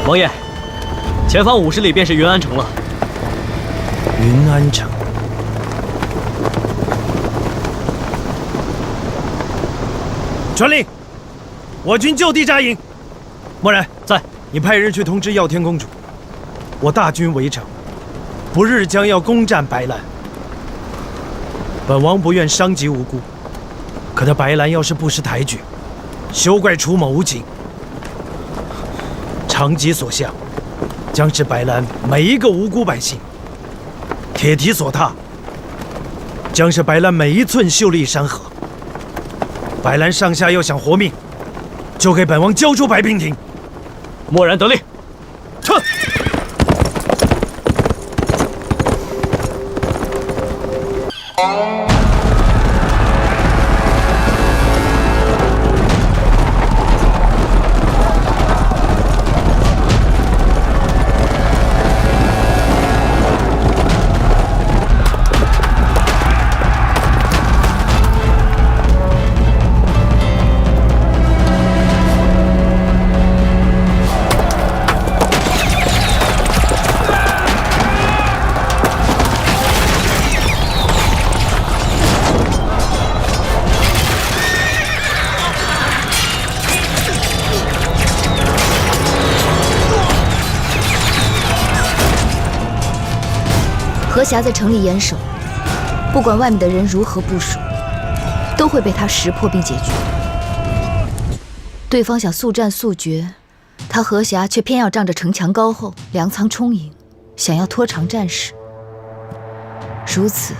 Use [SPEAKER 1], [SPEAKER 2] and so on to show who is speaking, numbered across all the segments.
[SPEAKER 1] 王爷，前方50里便是云安城了。
[SPEAKER 2] 云安城。传令，我军就地扎营。默然
[SPEAKER 1] 在，
[SPEAKER 2] 你派人去通知耀天公主，我大军围城，不日将要攻占白兰。本王不愿伤及无辜，可这白兰要是不识抬举，休怪出谋无情。长戟所向，将是白兰每一个无辜百姓；铁蹄所踏，将是白兰每一寸秀丽山河。白兰上下要想活命，就给本王交出白娉亭。
[SPEAKER 1] 默然得令。
[SPEAKER 2] 撤！
[SPEAKER 3] 何霞在城里严守，不管外面的人如何部署，都会被他识破并解决。对方想速战速决，他何霞却偏要仗着城墙高厚、粮仓充盈，想要拖长战事，如此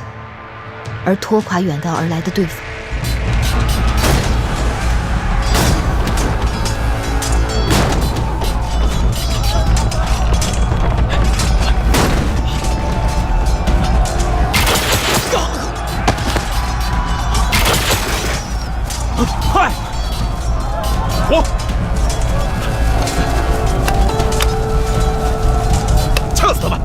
[SPEAKER 3] 而拖垮远道而来的对方。
[SPEAKER 2] 快！我呛死他们！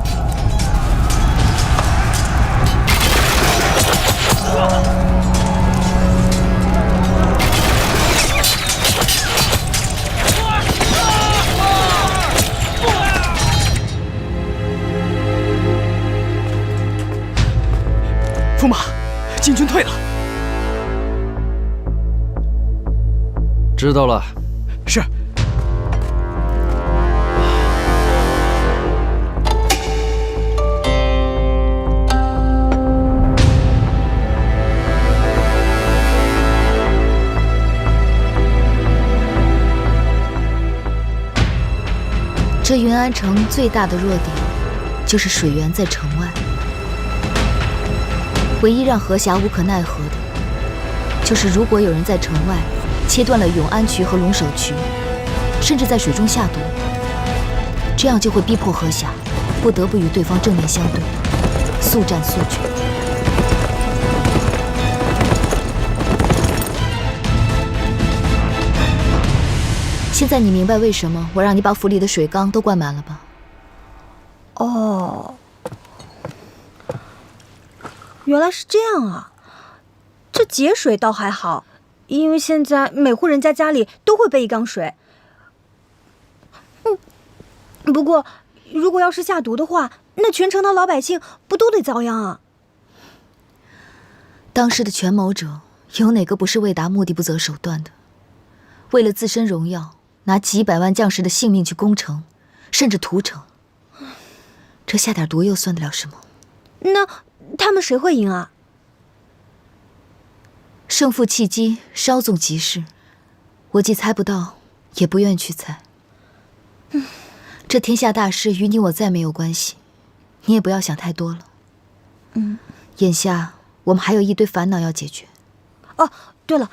[SPEAKER 1] 驸马，晋军退了。
[SPEAKER 4] 知道了。
[SPEAKER 1] 是。
[SPEAKER 3] 这云安城最大的弱点就是水源在城外，唯一让何霞无可奈何的，就是如果有人在城外切断了永安渠和龙首渠，甚至在水中下毒，这样就会逼迫何霞不得不与对方正面相对，速战速决。现在你明白为什么我让你把府里的水缸都灌满了吧？
[SPEAKER 5] 哦，原来是这样啊！这节水倒还好。因为现在每户人家家里都会备一缸水。不过如果要是下毒的话，那全城的老百姓不都得遭殃啊？
[SPEAKER 3] 当时的权谋者有哪个不是为达目的不择手段的？为了自身荣耀，拿几百万将士的性命去攻城，甚至屠城。这下点毒又算得了什么？
[SPEAKER 5] 那他们谁会赢啊？
[SPEAKER 3] 胜负契机稍纵即逝，我既猜不到，也不愿去猜。这天下大事与你我再没有关系，你也不要想太多了。眼下我们还有一堆烦恼要解决。
[SPEAKER 5] 哦，对了，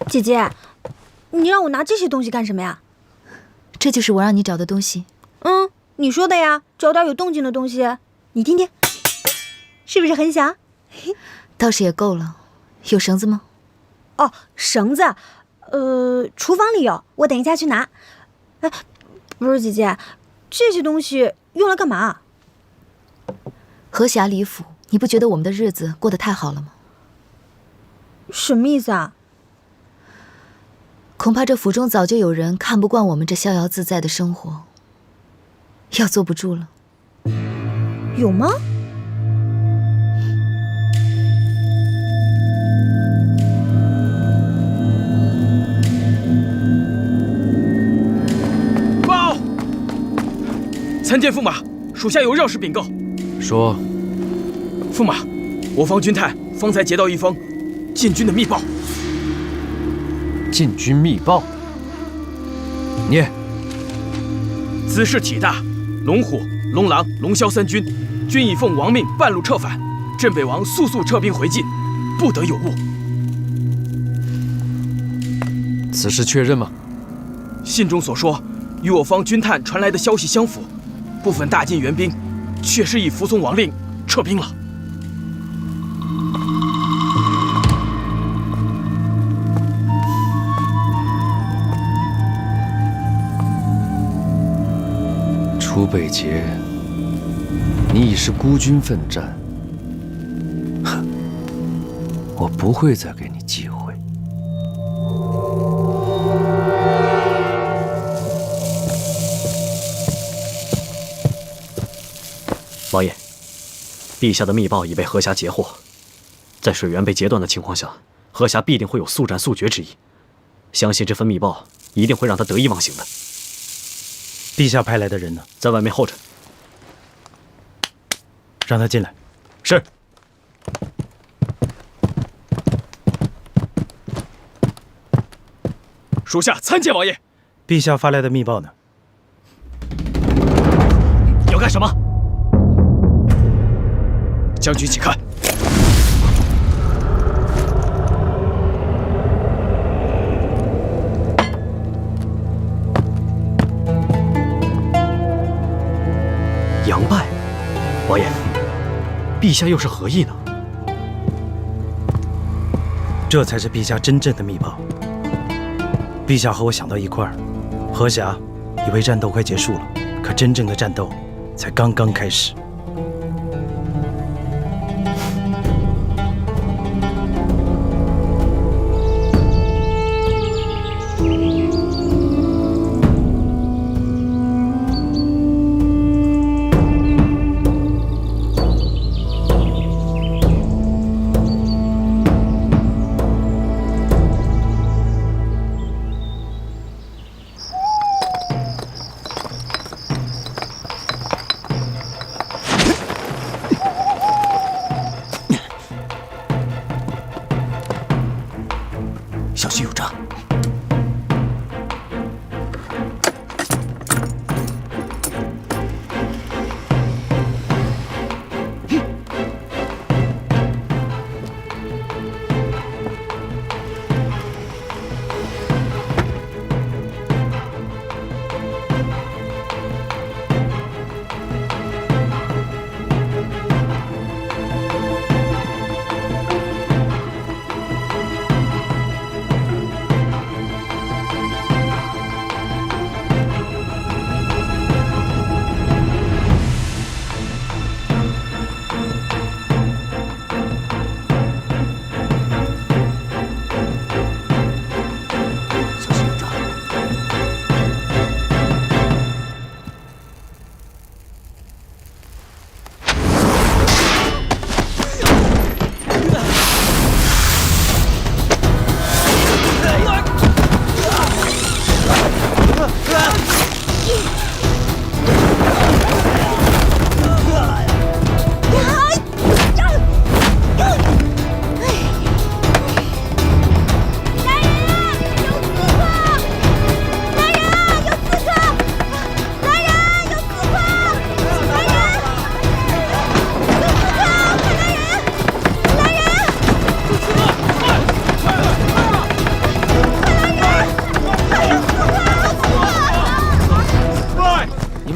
[SPEAKER 5] 姐姐，你让我拿这些东西干什么呀？
[SPEAKER 3] 这就是我让你找的东西。
[SPEAKER 5] 你说的呀，找点有动静的东西。你听听，是不是很响？
[SPEAKER 3] 倒是也够了。有绳子吗？
[SPEAKER 5] 哦，绳子，厨房里有，我等一下去拿。哎，不是姐姐，这些东西用来干嘛？
[SPEAKER 3] 河峡李府你不觉得我们的日子过得太好了吗？
[SPEAKER 5] 什么意思啊？
[SPEAKER 3] 恐怕这府中早就有人看不惯我们这逍遥自在的生活，要坐不住了。
[SPEAKER 5] 有吗？
[SPEAKER 1] 报！参见驸马，属下有要事禀告。
[SPEAKER 4] 说，
[SPEAKER 1] 驸马，我方军太方才接到一封晋军的密报。
[SPEAKER 4] 晋军密报。念。
[SPEAKER 1] 此事体大，龙虎、龙狼、龙骁三军，均已奉王命半路撤返。镇北王速撤兵回晋，不得有误。
[SPEAKER 4] 此事确认吗？
[SPEAKER 1] 信中所说，与我方军探传来的消息相符，部分大晋援兵确实已服从王令撤兵了。
[SPEAKER 4] 楚北捷，你已是孤军奋战，哼，我不会再给你机会。
[SPEAKER 1] 王爷，陛下的密报已被河侠截获，在水源被截断的情况下，河侠必定会有速战速决之意。相信这份密报一定会让他得意忘形的。
[SPEAKER 2] 陛下派来的人呢？
[SPEAKER 1] 在外面候着。
[SPEAKER 2] 让他进来。
[SPEAKER 1] 是。属下参见王爷。
[SPEAKER 2] 陛下发来的密报呢？
[SPEAKER 1] 要干什么？将军请看。杨败，王爷，陛下又是何意呢？
[SPEAKER 2] 这才是陛下真正的密报。陛下和我想到一块儿，河峡以为战斗快结束了，可真正的战斗才刚刚开始。
[SPEAKER 1] 小心有诈！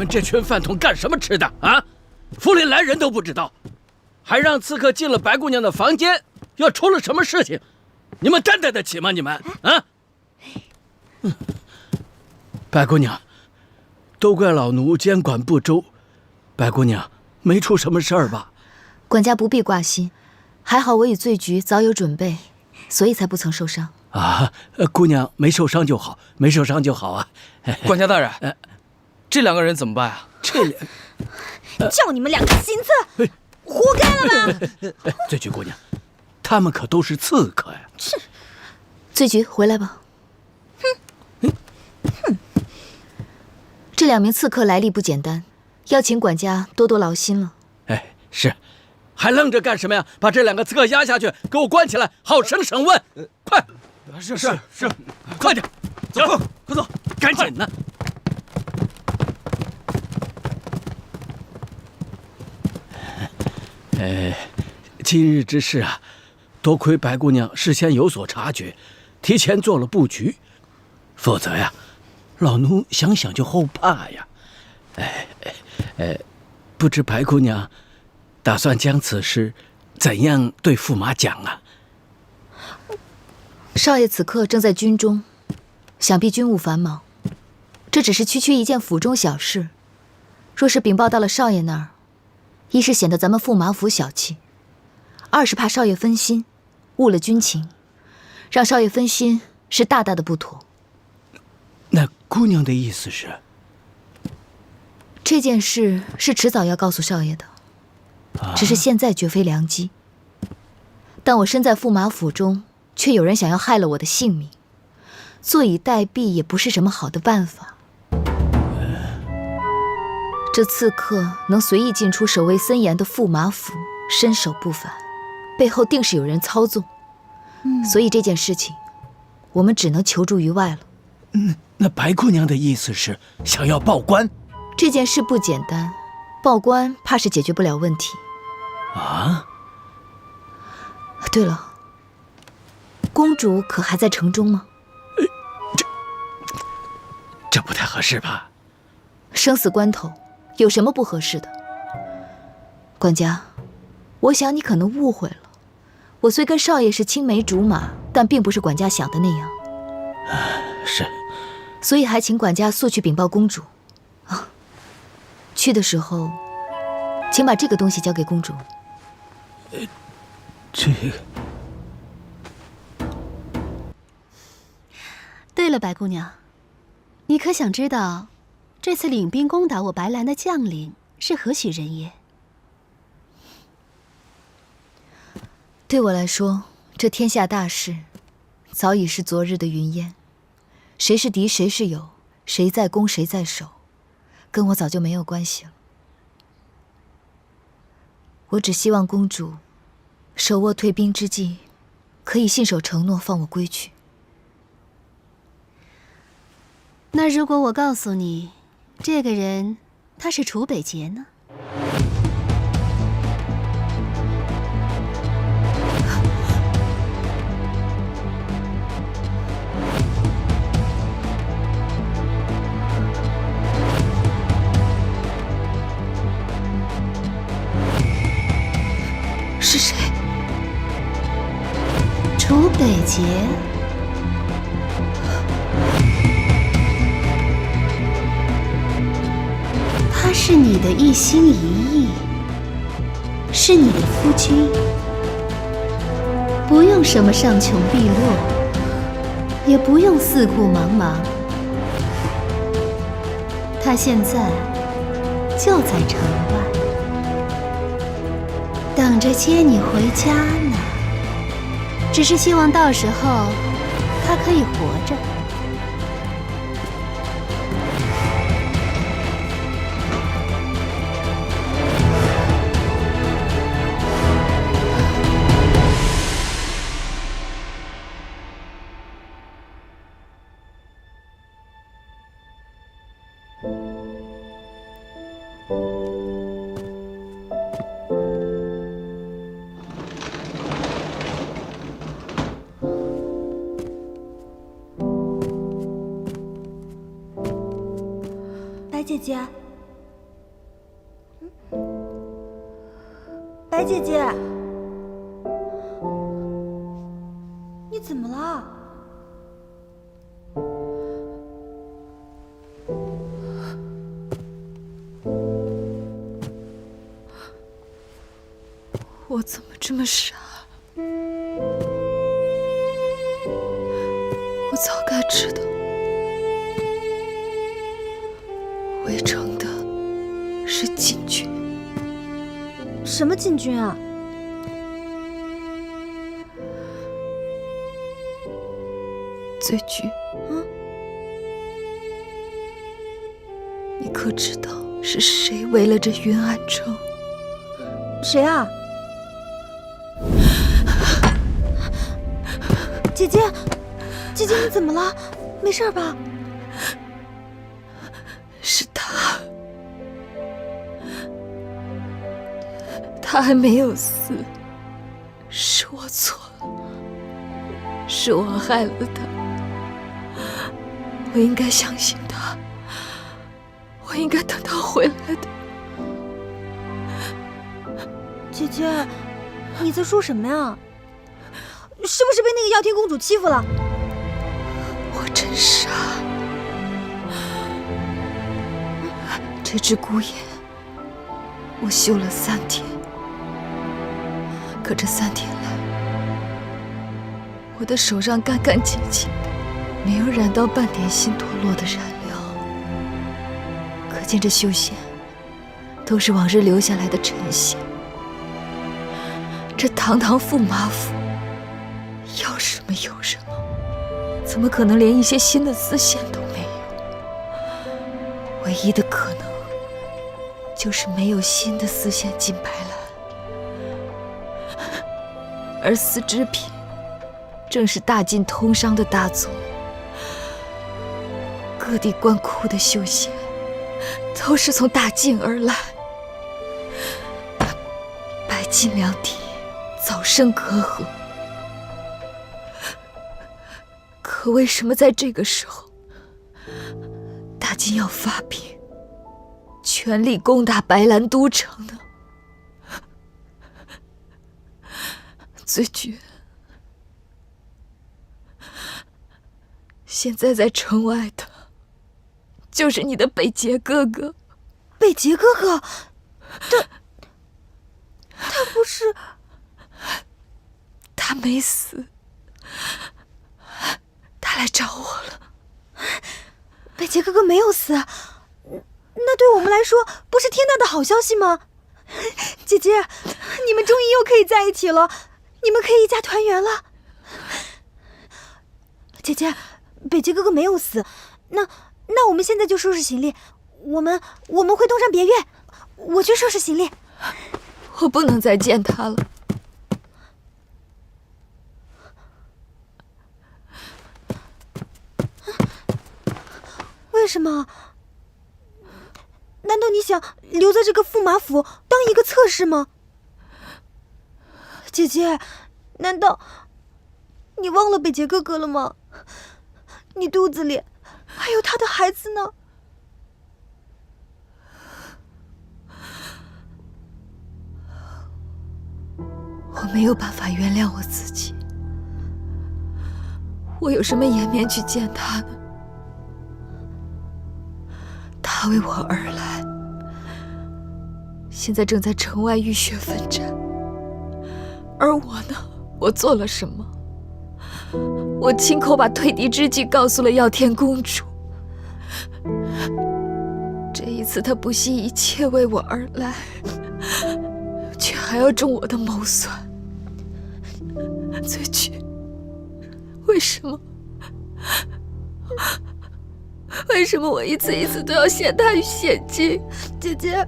[SPEAKER 6] 这群饭桶干什么吃的啊？府里来人都不知道，还让刺客进了白姑娘的房间，要出了什么事情？你们担待得起吗？你们啊？白姑娘，都怪老奴监管不周。白姑娘没出什么事儿吧？
[SPEAKER 3] 管家不必挂心，还好我与醉菊早有准备，所以才不曾受伤。
[SPEAKER 6] 啊，姑娘没受伤就好，没受伤就好啊。
[SPEAKER 7] 管家大人，这2个人怎么办啊？
[SPEAKER 5] 叫你们2个行刺，活该了吧！
[SPEAKER 6] 醉菊姑娘，他们可都是刺客呀。
[SPEAKER 5] 是。
[SPEAKER 3] 醉菊，回来吧。这2名刺客来历不简单，要请管家多多劳心了。
[SPEAKER 6] 哎，是，还愣着干什么呀？把这2个刺客押下去，给我关起来，好生审问。快！
[SPEAKER 7] 是，
[SPEAKER 6] 快点，
[SPEAKER 7] 走，快走，
[SPEAKER 6] 赶紧的。今日之事啊，多亏白姑娘事先有所察觉，提前做了布局，否则呀，老奴想想就后怕呀。不知白姑娘打算将此事怎样对驸马讲啊？
[SPEAKER 3] 少爷此刻正在军中，想必军务繁忙。这只是区一件府中小事，若是禀报到了少爷那儿，一是显得咱们驸马府小气，二是怕少爷分心，误了军情，让少爷分心是大大的不妥。
[SPEAKER 6] 那姑娘的意思是，
[SPEAKER 3] 这件事是迟早要告诉少爷的，只是现在绝非良机。但我身在驸马府中，却有人想要害了我的性命，坐以待毙也不是什么好的办法。这刺客能随意进出守卫森严的驸马府，身手不凡，背后定是有人操纵。所以这件事情，我们只能求助于外了。
[SPEAKER 6] 那白姑娘的意思是想要报官？
[SPEAKER 3] 这件事不简单，报官怕是解决不了问题。
[SPEAKER 6] 啊？
[SPEAKER 3] 对了，公主可还在城中吗？
[SPEAKER 6] 这不太合适吧？
[SPEAKER 3] 生死关头，有什么不合适的？管家，我想你可能误会了。我虽跟少爷是青梅竹马，但并不是管家想的那样。
[SPEAKER 6] 是。
[SPEAKER 3] 所以还请管家速去禀报公主。啊，去的时候，请把这个东西交给公主。
[SPEAKER 6] 这个。
[SPEAKER 8] 对了，白姑娘，你可想知道，这次领兵攻打我白兰的将领是何许人也？
[SPEAKER 3] 对我来说，这天下大事，早已是昨日的云烟。谁是敌，谁是友，谁在攻，谁在守，跟我早就没有关系了。我只希望公主手握退兵之际，可以信守承诺，放我归去。
[SPEAKER 8] 那如果我告诉你，这个人他是楚北杰呢？
[SPEAKER 3] 是谁？
[SPEAKER 8] 楚北杰。他是你的一心一意，是你的夫君，不用什么上穷碧落，也不用四顾茫茫，他现在就在城外，等着接你回家呢。只是希望到时候他可以活着。
[SPEAKER 5] 白姐姐，白姐姐，你怎么了？
[SPEAKER 3] 我怎么这么傻？我早该知道，围城的是禁军。
[SPEAKER 5] 什么禁军啊？
[SPEAKER 3] 醉菊，你可知道是谁围了这云安城？
[SPEAKER 5] 谁啊？姐姐，姐姐，你怎么了？没事吧？
[SPEAKER 3] 是他，他还没有死，是我错了，是我害了他。我应该相信他，我应该等他回来的。
[SPEAKER 5] 姐姐，你在说什么呀？是不是被那个耀天公主欺负了？
[SPEAKER 3] 我真傻，这只孤雁我修了3天，可这3天来，我的手上干干净净的，没有染到半点新脱落的染料，可见这绣线都是往日留下来的尘线。这堂堂驸马府，要什么有什么，怎么可能连一些新的丝线都没有？唯一的可能，就是没有新的丝线进白兰，而丝织品正是大晋通商的大宗，各地官库的绣线都是从大晋而来，白晋两地早生隔阂。可为什么在这个时候，大晋要发兵，全力攻打白兰都城呢？醉菊，现在在城外的，就是你的北捷哥哥。
[SPEAKER 5] 北捷哥哥，他不是？
[SPEAKER 3] 他没死，他来找我了。
[SPEAKER 5] 北捷哥哥没有死，那对我们来说不是天大的好消息吗？姐姐，你们终于又可以在一起了，你们可以一家团圆了。姐姐，北捷哥哥没有死，那我们现在就收拾行李，我们会东山别院，我去收拾行李。
[SPEAKER 3] 我不能再见他了。
[SPEAKER 5] 为什么？难道你想留在这个驸马府当一个侧室吗？姐姐，难道你忘了北捷哥哥了吗？你肚子里还有他的孩子呢。
[SPEAKER 3] 我没有办法原谅我自己，我有什么颜面去见他呢？他为我而来，现在正在城外浴血奋战，而我呢？我做了什么？我亲口把退敌之计告诉了耀天公主。这一次，她不惜一切为我而来，却还要中我的谋算。醉菊，为什么？为什么我一次一次都要陷他于险境？
[SPEAKER 5] 姐姐，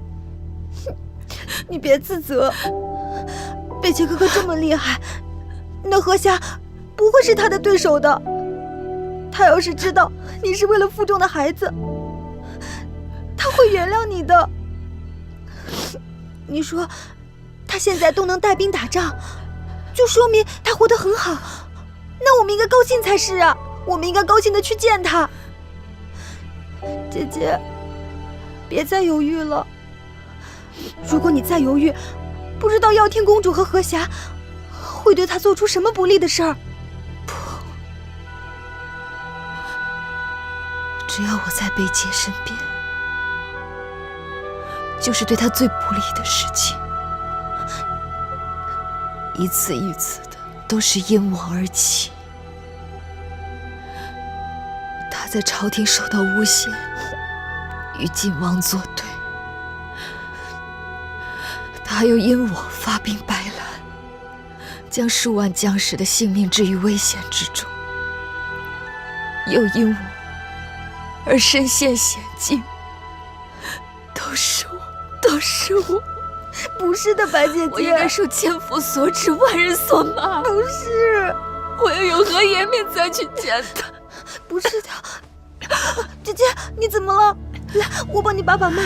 [SPEAKER 5] 你别自责。北捷哥哥这么厉害，那何霞不会是他的对手的。他要是知道你是为了腹中的孩子，他会原谅你的。你说他现在都能带兵打仗，就说明他活得很好，那我们应该高兴才是啊！我们应该高兴的去见他。姐姐，别再犹豫了。如果你再犹豫，不知道耀天公主和何霞会对他做出什么不利的事儿。
[SPEAKER 3] 不，只要我在北捷身边，就是对他最不利的事情。一次一次的都是因我而起。他在朝廷受到诬陷，与晋王作对；他又因我发兵白兰，将数万将士的性命置于危险之中，又因我而身陷险境。都是我，都是我。
[SPEAKER 5] 不是的，白姐姐，
[SPEAKER 3] 我应该受千夫所指，万人所骂。
[SPEAKER 5] 不是，
[SPEAKER 3] 我要有何颜面再去见他？
[SPEAKER 5] 不是的，姐姐，你怎么了？来，我帮你把脉。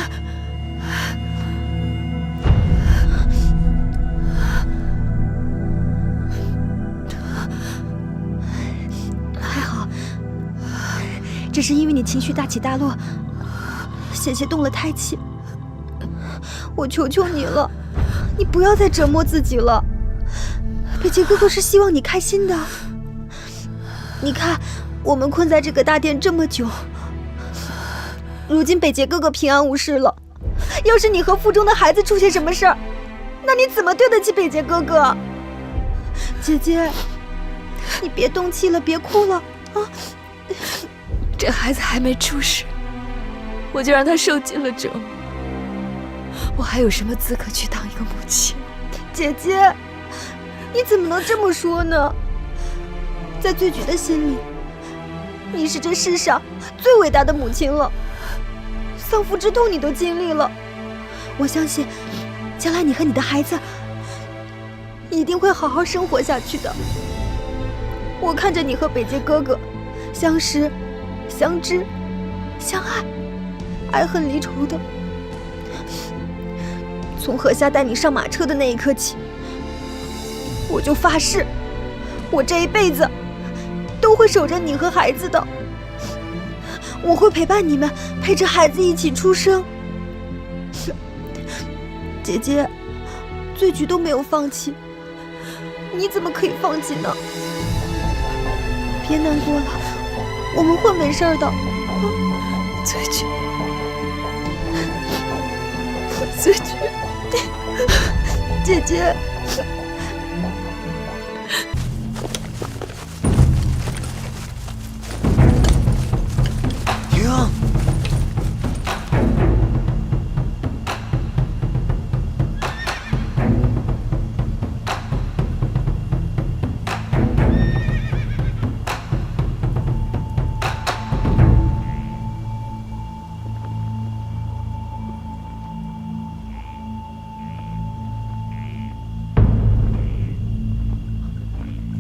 [SPEAKER 5] 还好，只是因为你情绪大起大落，险些动了胎气。我求求你了，你不要再折磨自己了。北极哥哥是希望你开心的。你看，我们困在这个大殿这么久，如今北极哥哥平安无事了。要是你和腹中的孩子出现什么事儿，那你怎么对得起北极哥哥？姐姐，你别动气了，别哭了啊！
[SPEAKER 3] 这孩子还没出世，我就让他受尽了折磨。我还有什么资格去当一个母亲？
[SPEAKER 5] 姐姐，你怎么能这么说呢？在醉菊的心里，你是这世上最伟大的母亲了。丧父之痛你都经历了，我相信，将来你和你的孩子一定会好好生活下去的。我看着你和北界哥哥相识、相知、相爱，爱恨离仇的。从河下带你上马车的那一刻起，我就发誓，我这一辈子都会守着你和孩子的。我会陪伴你们，陪着孩子一起出生。姐姐，醉菊都没有放弃，你怎么可以放弃呢？别难过了，我们会没事的。
[SPEAKER 3] 醉菊，醉菊。
[SPEAKER 5] 姐姐，
[SPEAKER 2] 停！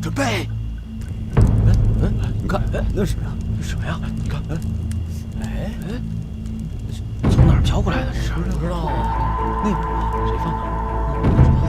[SPEAKER 6] 准备！你看，那是什么呀？什么呀？你看，从哪儿飘过来的？这是？不知道啊。那边吧？谁放的？不知道。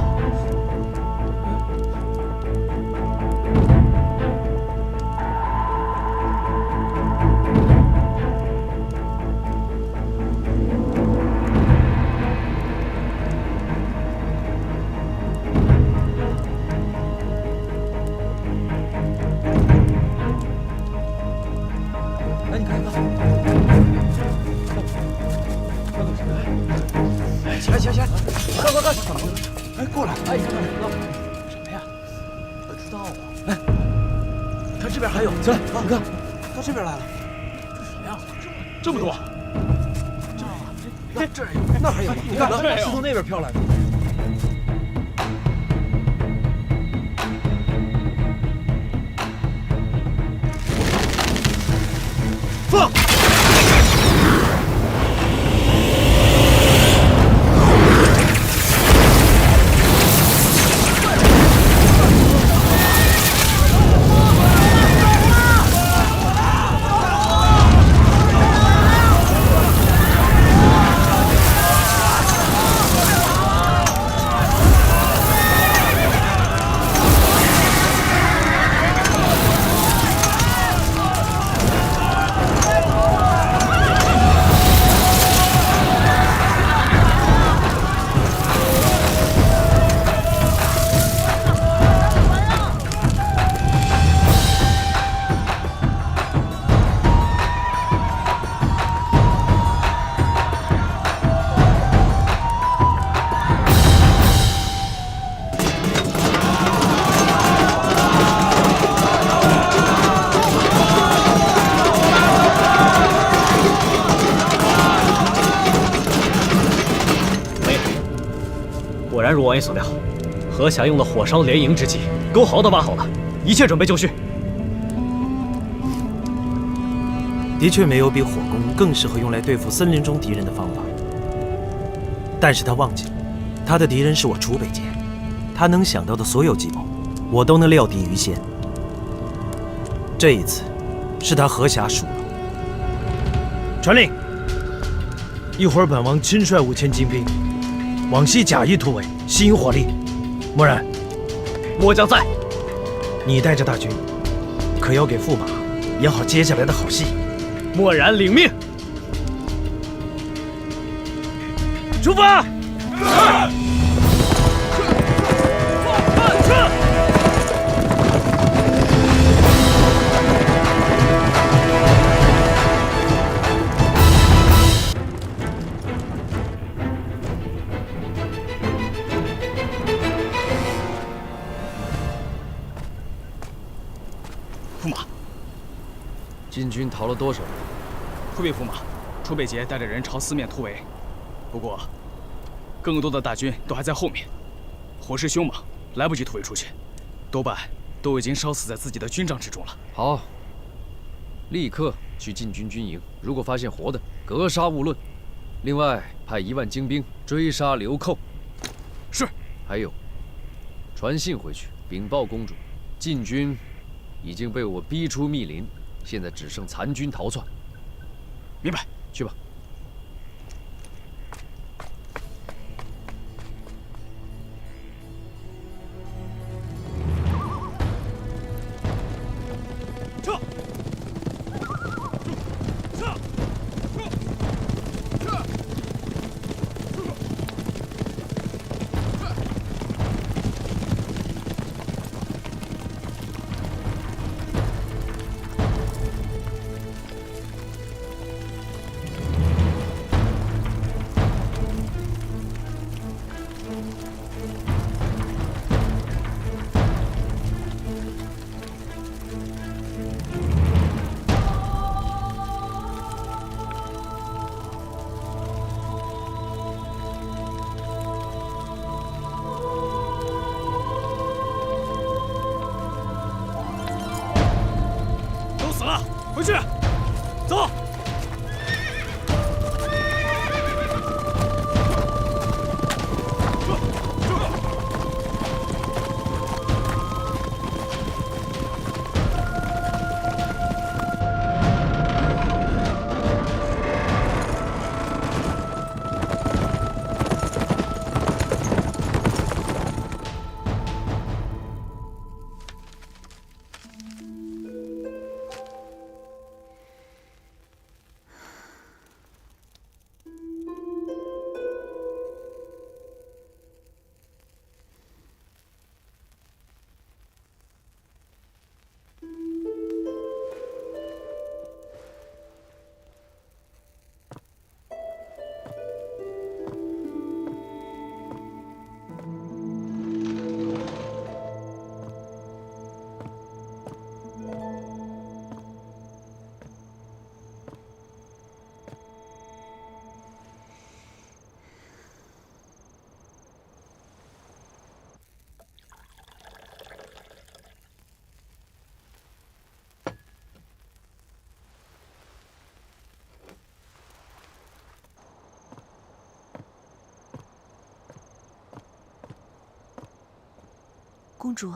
[SPEAKER 2] 哎，过来！
[SPEAKER 6] 哎，你看看，什么呀？不知道啊。哎，看这边还有，起来，你看，
[SPEAKER 2] 到这边来了。
[SPEAKER 6] 这什么呀？这么多！
[SPEAKER 2] 这儿有，那还有，你看，是从那边飘来的。放！
[SPEAKER 1] 果然如王爷所料，何霞用了火烧连营之计，沟壕都挖好了，一切准备就绪。
[SPEAKER 2] 的确没有比火攻更适合用来对付森林中敌人的方法。但是他忘记了，他的敌人是我楚北杰，他能想到的所有计谋，我都能料敌于先。这一次，是他何霞输了。传令，一会儿本王亲率5000精兵，往西假意突围，吸引火力。默然，
[SPEAKER 1] 末将在。
[SPEAKER 2] 你带着大军，可要给驸马演好接下来的好戏。
[SPEAKER 1] 默然领命。
[SPEAKER 2] 出发！
[SPEAKER 7] 驸马，
[SPEAKER 4] 晋军逃了多少人？
[SPEAKER 7] 回禀驸马，楚北杰带着人朝四面突围，不过更多的大军都还在后面，火势凶猛，来不及突围出去，多半都已经烧死在自己的军帐之中了。
[SPEAKER 4] 好，立刻去禁军军营，如果发现活的，格杀勿论。另外，派1万精兵追杀流寇。
[SPEAKER 7] 是。
[SPEAKER 4] 还有，传信回去禀报公主，晋军已经被我逼出密林，现在只剩残军逃窜。
[SPEAKER 7] 明白，
[SPEAKER 4] 去吧。
[SPEAKER 7] 撤！撤！回去，走。
[SPEAKER 5] 公主，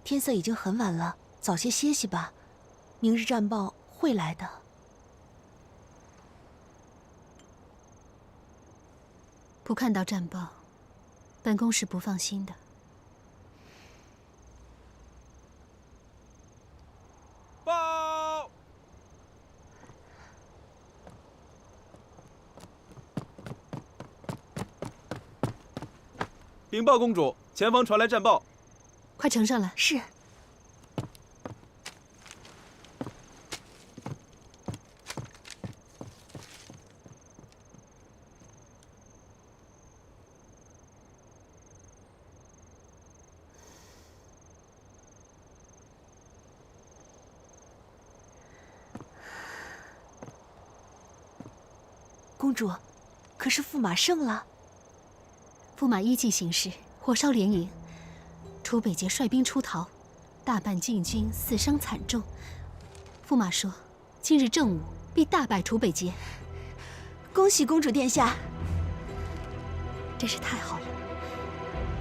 [SPEAKER 5] 天色已经很晚了，早些歇息吧。明日战报会来的。
[SPEAKER 8] 不看到战报，本宫是不放心的。
[SPEAKER 9] 报！禀报公主，前方传来战报。
[SPEAKER 8] 快呈上来。
[SPEAKER 5] 是。公主，可是驸马胜了？
[SPEAKER 8] 驸马依计行事，火烧连营，楚北捷率兵出逃，大半禁军死伤惨重。驸马说，今日正午必大败楚北捷。
[SPEAKER 5] 恭喜公主殿下！
[SPEAKER 8] 真是太好了，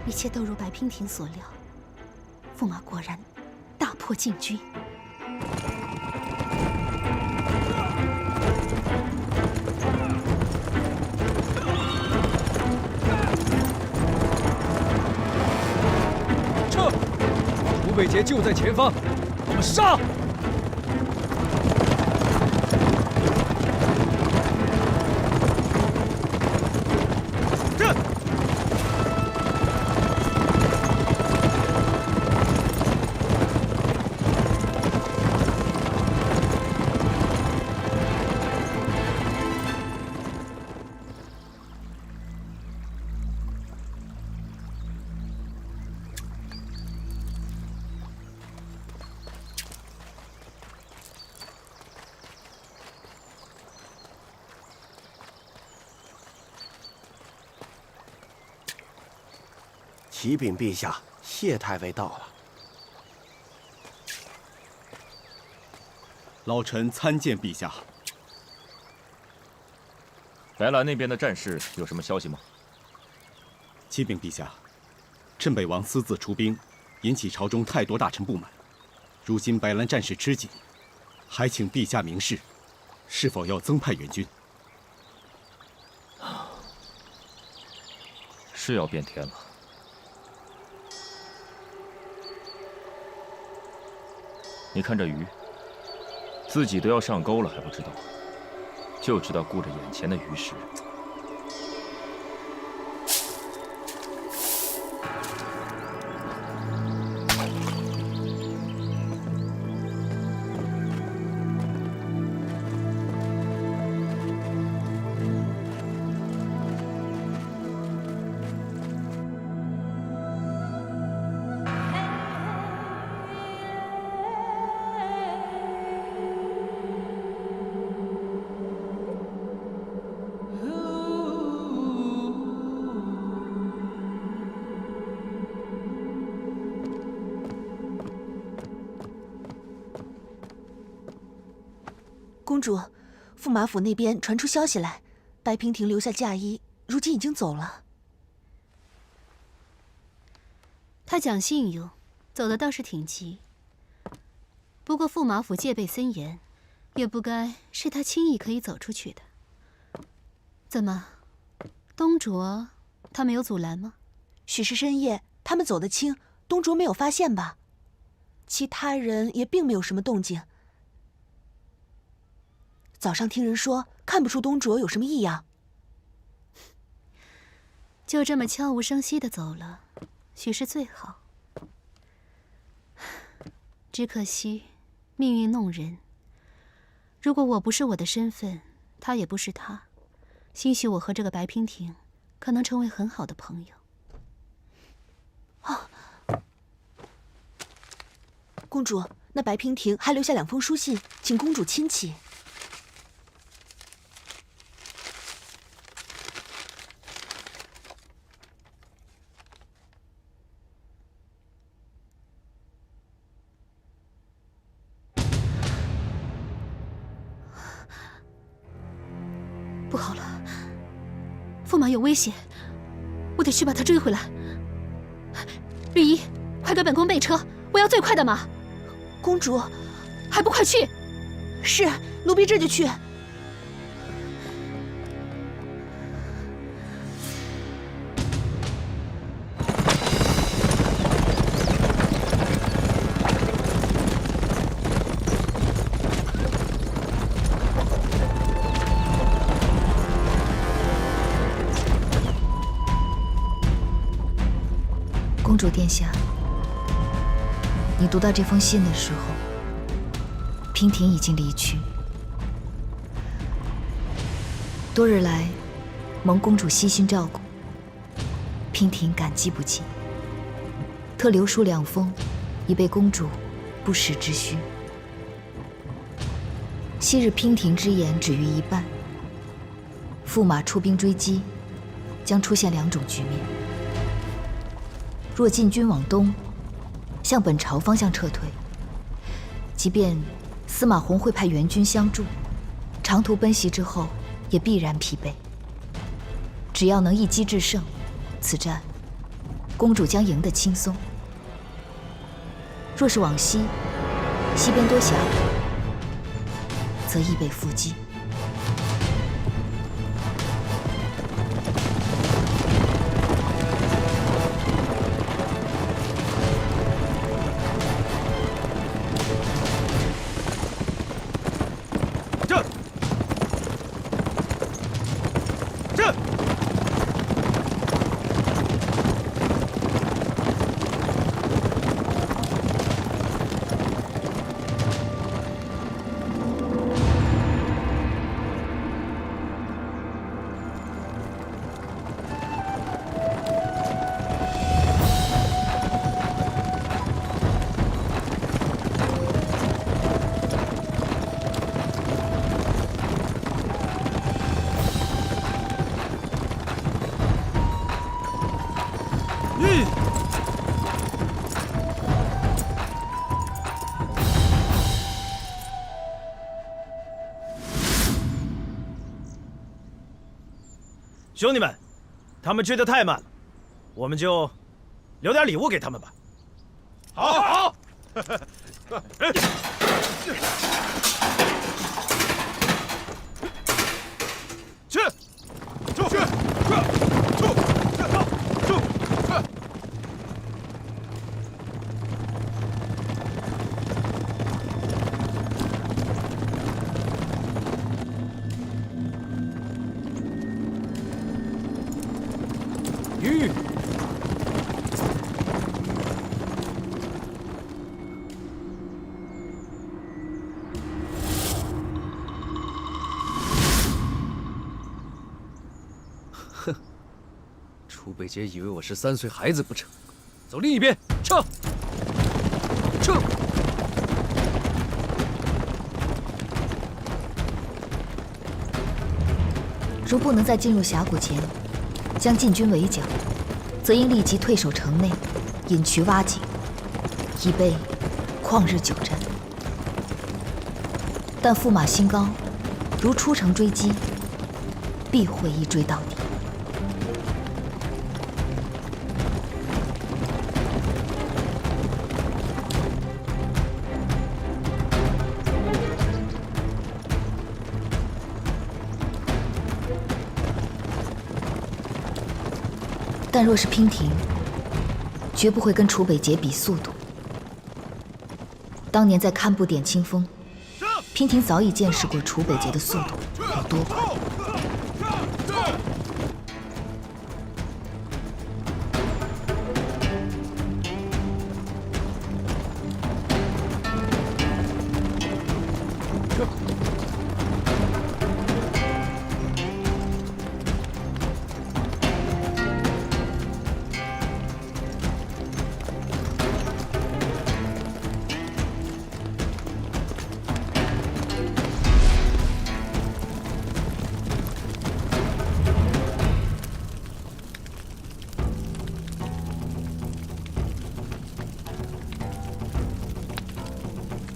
[SPEAKER 8] 一切都如白娉婷所料，驸马果然大破禁军。
[SPEAKER 4] 撤！楚北捷就在前方，我们杀！
[SPEAKER 10] 启禀陛下，谢太尉到了。
[SPEAKER 9] 老臣参见陛下。
[SPEAKER 11] 白兰那边的战事有什么消息吗？
[SPEAKER 9] 启禀陛下，镇北王私自出兵，引起朝中太多大臣不满。如今白兰战事吃紧，还请陛下明示，是否要增派援军？
[SPEAKER 11] 是要变天了。你看这鱼，自己都要上钩了还不知道，就知道顾着眼前的鱼食。
[SPEAKER 5] 公主，驸马府那边传出消息来，白娉婷留下嫁衣，如今已经走了。
[SPEAKER 8] 他讲信用，走的倒是挺急。不过驸马府戒备森严，也不该是他轻易可以走出去的。怎么，东卓他没有阻拦吗？
[SPEAKER 5] 许是深夜，他们走得轻，东卓没有发现吧？其他人也并没有什么动静。早上听人说，看不出东卓有什么异样。
[SPEAKER 8] 就这么悄无声息地走了，许是最好。只可惜，命运弄人。如果我不是我的身份，他也不是他，兴许我和这个白娉婷可能成为很好的朋友。
[SPEAKER 5] 啊，公主，那白娉婷还留下2封书信，请公主亲启。
[SPEAKER 8] 不好了，驸马有危险，我得去把他追回来。绿衣，快给本宫备车，我要最快的马。
[SPEAKER 5] 公主，
[SPEAKER 8] 还不快去！
[SPEAKER 5] 是，奴婢这就去。
[SPEAKER 3] 公主殿下，你读到这封信的时候，娉婷已经离去。多日来，蒙公主悉心照顾，娉婷感激不尽，特留书2封，以备公主不时之需。昔日娉婷之言止于1半，驸马出兵追击，将出现2种局面。若晋军往东，向本朝方向撤退，即便司马弘会派援军相助，长途奔袭之后也必然疲惫。只要能一击制胜，此战公主将赢得轻松。若是往西，西边多峡谷，则易被伏击。
[SPEAKER 2] 兄弟们，他们追得太慢了，我们就留点礼物给他们吧。
[SPEAKER 9] 好。
[SPEAKER 2] 去，住，去，
[SPEAKER 7] 吁！
[SPEAKER 4] 哼，楚北杰以为我是3岁孩子不成？
[SPEAKER 6] 走另一边，撤！撤！
[SPEAKER 3] 如不能在进入峡谷前将晋军围剿，则应立即退守城内，引渠挖井，以备旷日久战。但驸马心高，如出城追击，必会一追到底。但若是娉婷，绝不会跟楚北杰比速度。当年在堪布点清风，娉婷早已见识过楚北杰的速度有多快。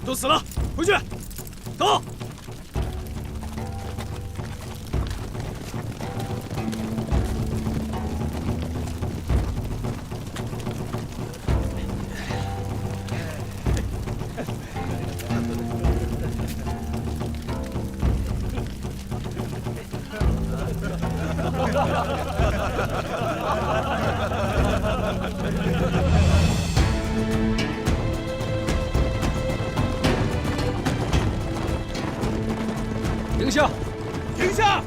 [SPEAKER 2] 都死了，回去，走。
[SPEAKER 6] 停下！
[SPEAKER 2] 停下！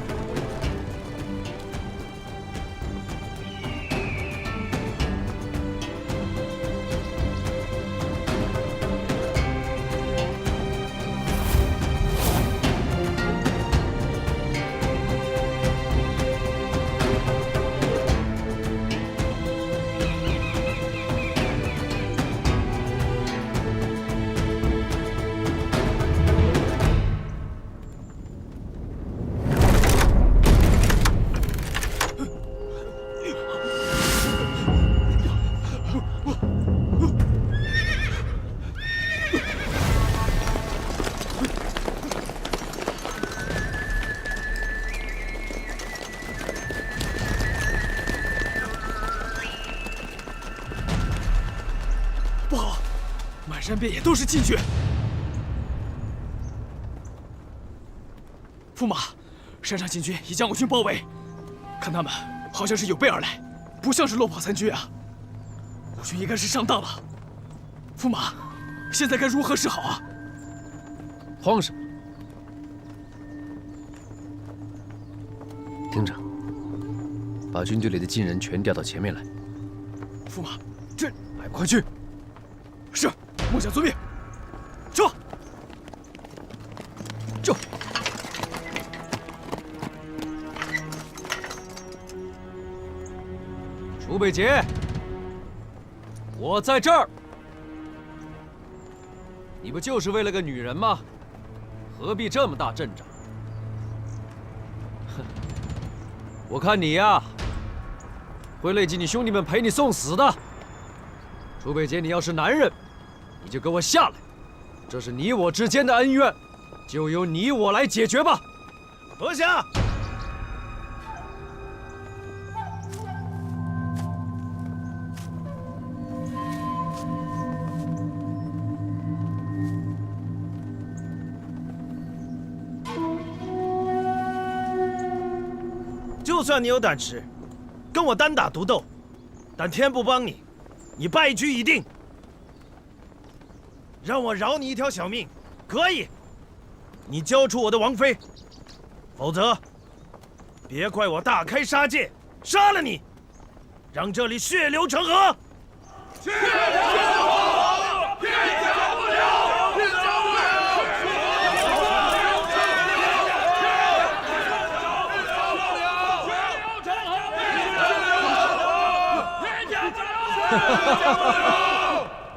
[SPEAKER 7] 不好，满山遍野都是禁军。驸马，山上禁军已将我军包围，看他们好像是有备而来，不像是落跑参军啊。我军应该是上当了。驸马，现在该如何是好啊？
[SPEAKER 4] 慌什么？听着，把军队里的禁人全调到前面来。
[SPEAKER 7] 驸马，这快去！是，末将遵命。撤！就。
[SPEAKER 4] 楚北捷，我在这儿。你不就是为了个女人吗？何必这么大阵仗？哼，我看你呀，会累及你兄弟们陪你送死的。楚北捷，你要是男人，你就给我下来。这是你我之间的恩怨，就由你我来解决吧。
[SPEAKER 2] 阁下。就算你有胆识，跟我单打独斗，但天不帮你，你败局已定。让我饶你一条小命，可以。你交出我的王妃，否则，别怪我大开杀戒，杀了你，让这里血流成河。血流成河，骗假不了，骗假不了。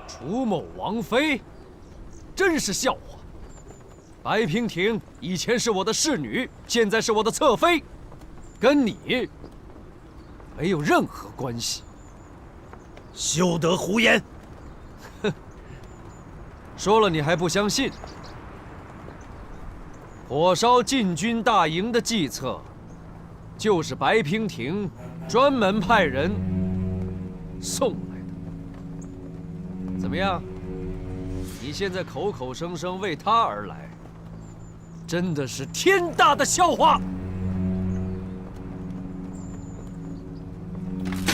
[SPEAKER 4] 楚某王妃，真是笑话。白娉婷以前是我的侍女，现在是我的侧妃，跟你没有任何关系。
[SPEAKER 2] 休得胡言！
[SPEAKER 4] 哼，说了你还不相信？火烧禁军大营的计策，就是白娉婷专门派人送来的。怎么样？你现在口口声声为他而来，真的是天大的笑话！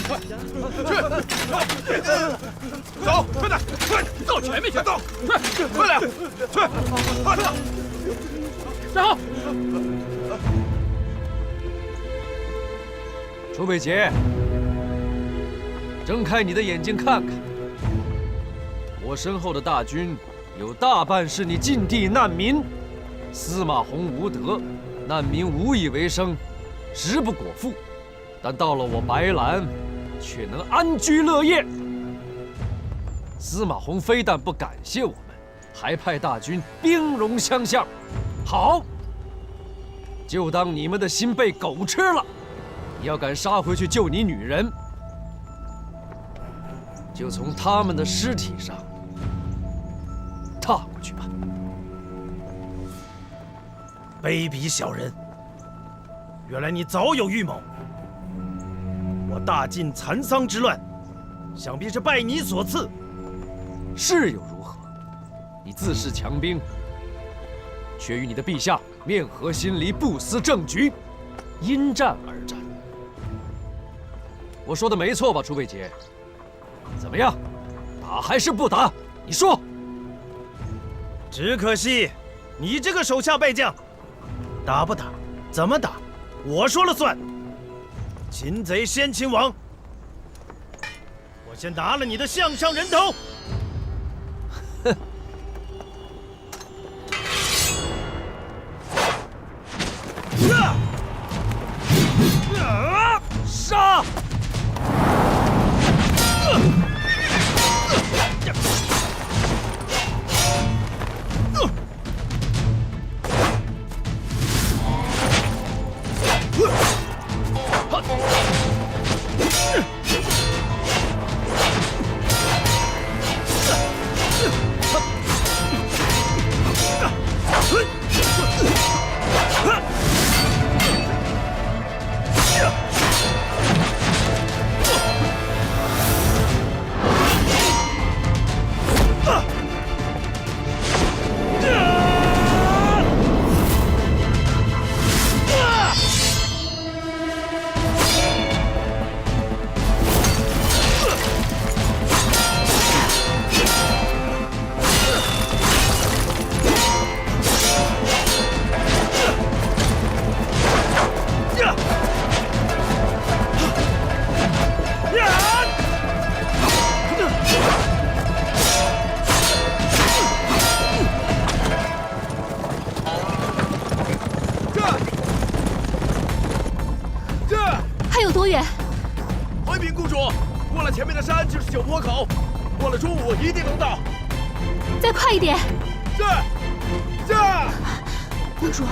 [SPEAKER 6] 快，去！走，快点，快到前面去！走，去，快点，去，快点！站好！
[SPEAKER 4] 楚北捷，睁开你的眼睛看看，我身后的大军有大半是你禁地难民。司马洪无德，难民无以为生，食不果腹，但到了我白兰，却能安居乐业。司马洪非但不感谢我们，还派大军兵戎相向。好，就当你们的心被狗吃了。你要敢杀回去救你女人，就从他们的尸体上踏过去吧。
[SPEAKER 2] 卑鄙小人！原来你早有预谋。我大晋蚕桑之乱，想必是拜你所赐。
[SPEAKER 4] 是又如何？你自恃强兵，却与你的陛下面和心离，不思政局，因战而战。我说的没错吧，楚北捷？怎么样，打还是不打？你说。
[SPEAKER 2] 只可惜，你这个手下败将，打不打，怎么打，我说了算。擒贼先擒王，我先拿了你的项上人头。
[SPEAKER 4] 哼！杀！
[SPEAKER 12] 前面的山就是九坡口，过了中午一定能到。
[SPEAKER 8] 再快一点！
[SPEAKER 12] 是。
[SPEAKER 8] 公主。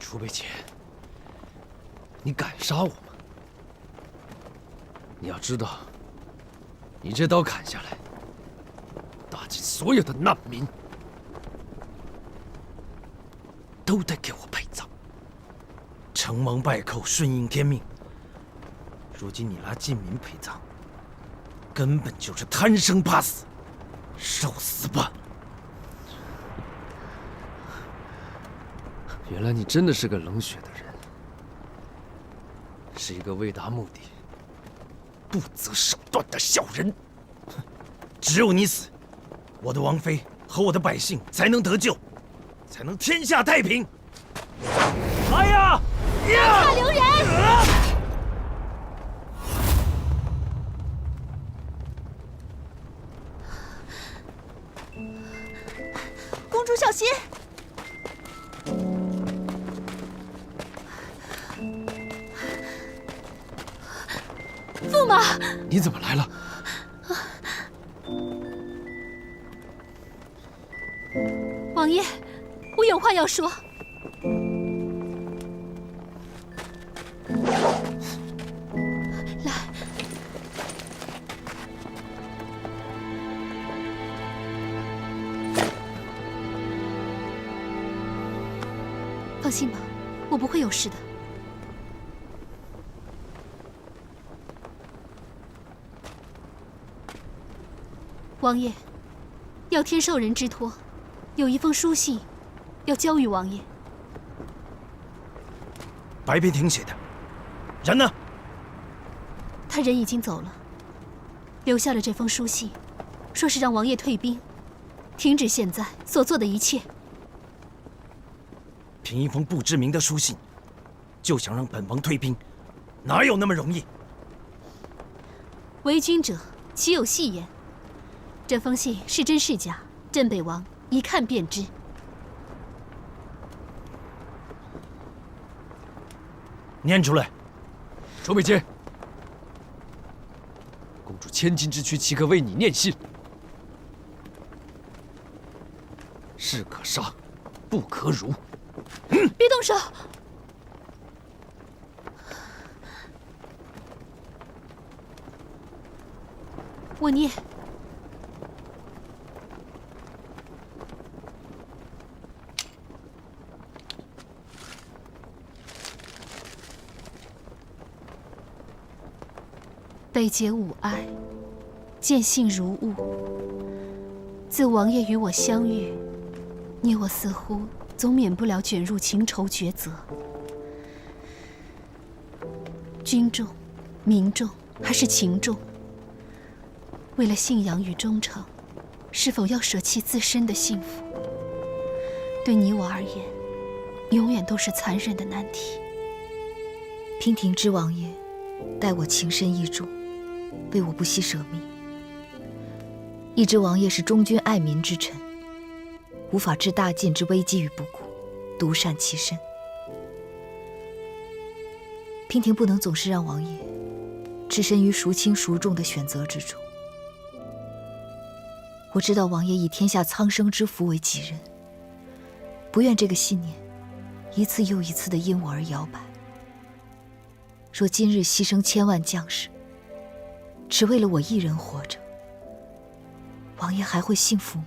[SPEAKER 4] 楚北姐，你敢杀我吗？你要知道，你这刀砍下来，大晋所有的难民都得给我陪葬。
[SPEAKER 2] 承蒙败寇，顺应天命。如今你拉晋民陪葬，根本就是贪生怕死，受死吧！
[SPEAKER 4] 原来你真的是个冷血的人，是一个为达目的不择手段的小人。
[SPEAKER 2] 只有你死，我的王妃和我的百姓才能得救，才能天下太平。来呀！
[SPEAKER 8] 大留人！
[SPEAKER 5] 公主小心！
[SPEAKER 8] 驸马，
[SPEAKER 4] 你怎么来了？
[SPEAKER 8] 王爷，我有话要说。来，放心吧，我不会有事的。王爷，要天授人之托，有一封书信要交予王爷。
[SPEAKER 2] 白边亭写的，人呢？
[SPEAKER 8] 他人已经走了，留下了这封书信，说是让王爷退兵，停止现在所做的一切。
[SPEAKER 2] 凭一封不知名的书信，就想让本王退兵，哪有那么容易？
[SPEAKER 8] 为君者，岂有戏言？这封信是真是假，镇北王一看便知。
[SPEAKER 2] 念出来。
[SPEAKER 4] 楚北街，公主千金之躯，岂可为你念信？士可杀，不可辱。
[SPEAKER 8] 别动手！我念。北结吾爱，见信如晤。自王爷与我相遇，你我似乎总免不了卷入情仇抉择。君重、民重还是情重？为了信仰与忠诚，是否要舍弃自身的幸福？对你我而言，永远都是残忍的难题。
[SPEAKER 3] 娉婷知王爷待我情深义重，为我不惜舍命。亦知王爷是忠君爱民之臣，无法置大晋之危机于不顾，独善其身。娉婷不能总是让王爷置身于孰轻孰重的选择之中。我知道王爷以天下苍生之福为己任，不愿这个信念一次又一次地因我而摇摆。若今日牺牲千万将士，只为了我一人活着，王爷还会幸福吗？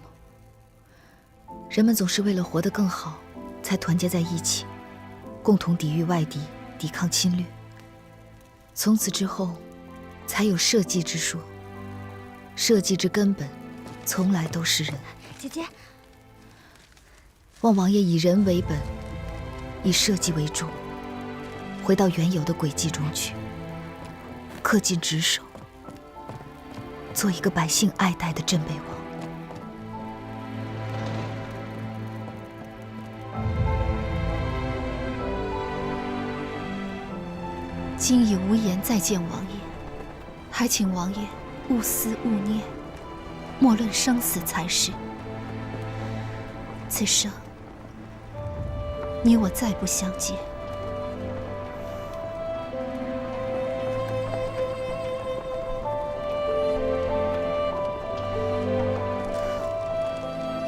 [SPEAKER 3] 人们总是为了活得更好，才团结在一起，共同抵御外敌，抵抗侵略。从此之后，才有社稷之说。社稷之根本，从来都是人。
[SPEAKER 5] 姐姐，
[SPEAKER 3] 望王爷以人为本，以社稷为重，回到原有的轨迹中去，恪尽职守，做一个百姓爱戴的镇北王。今已无颜再见王爷，还请王爷勿思勿念，莫论生死才是。此生，你我再不相见。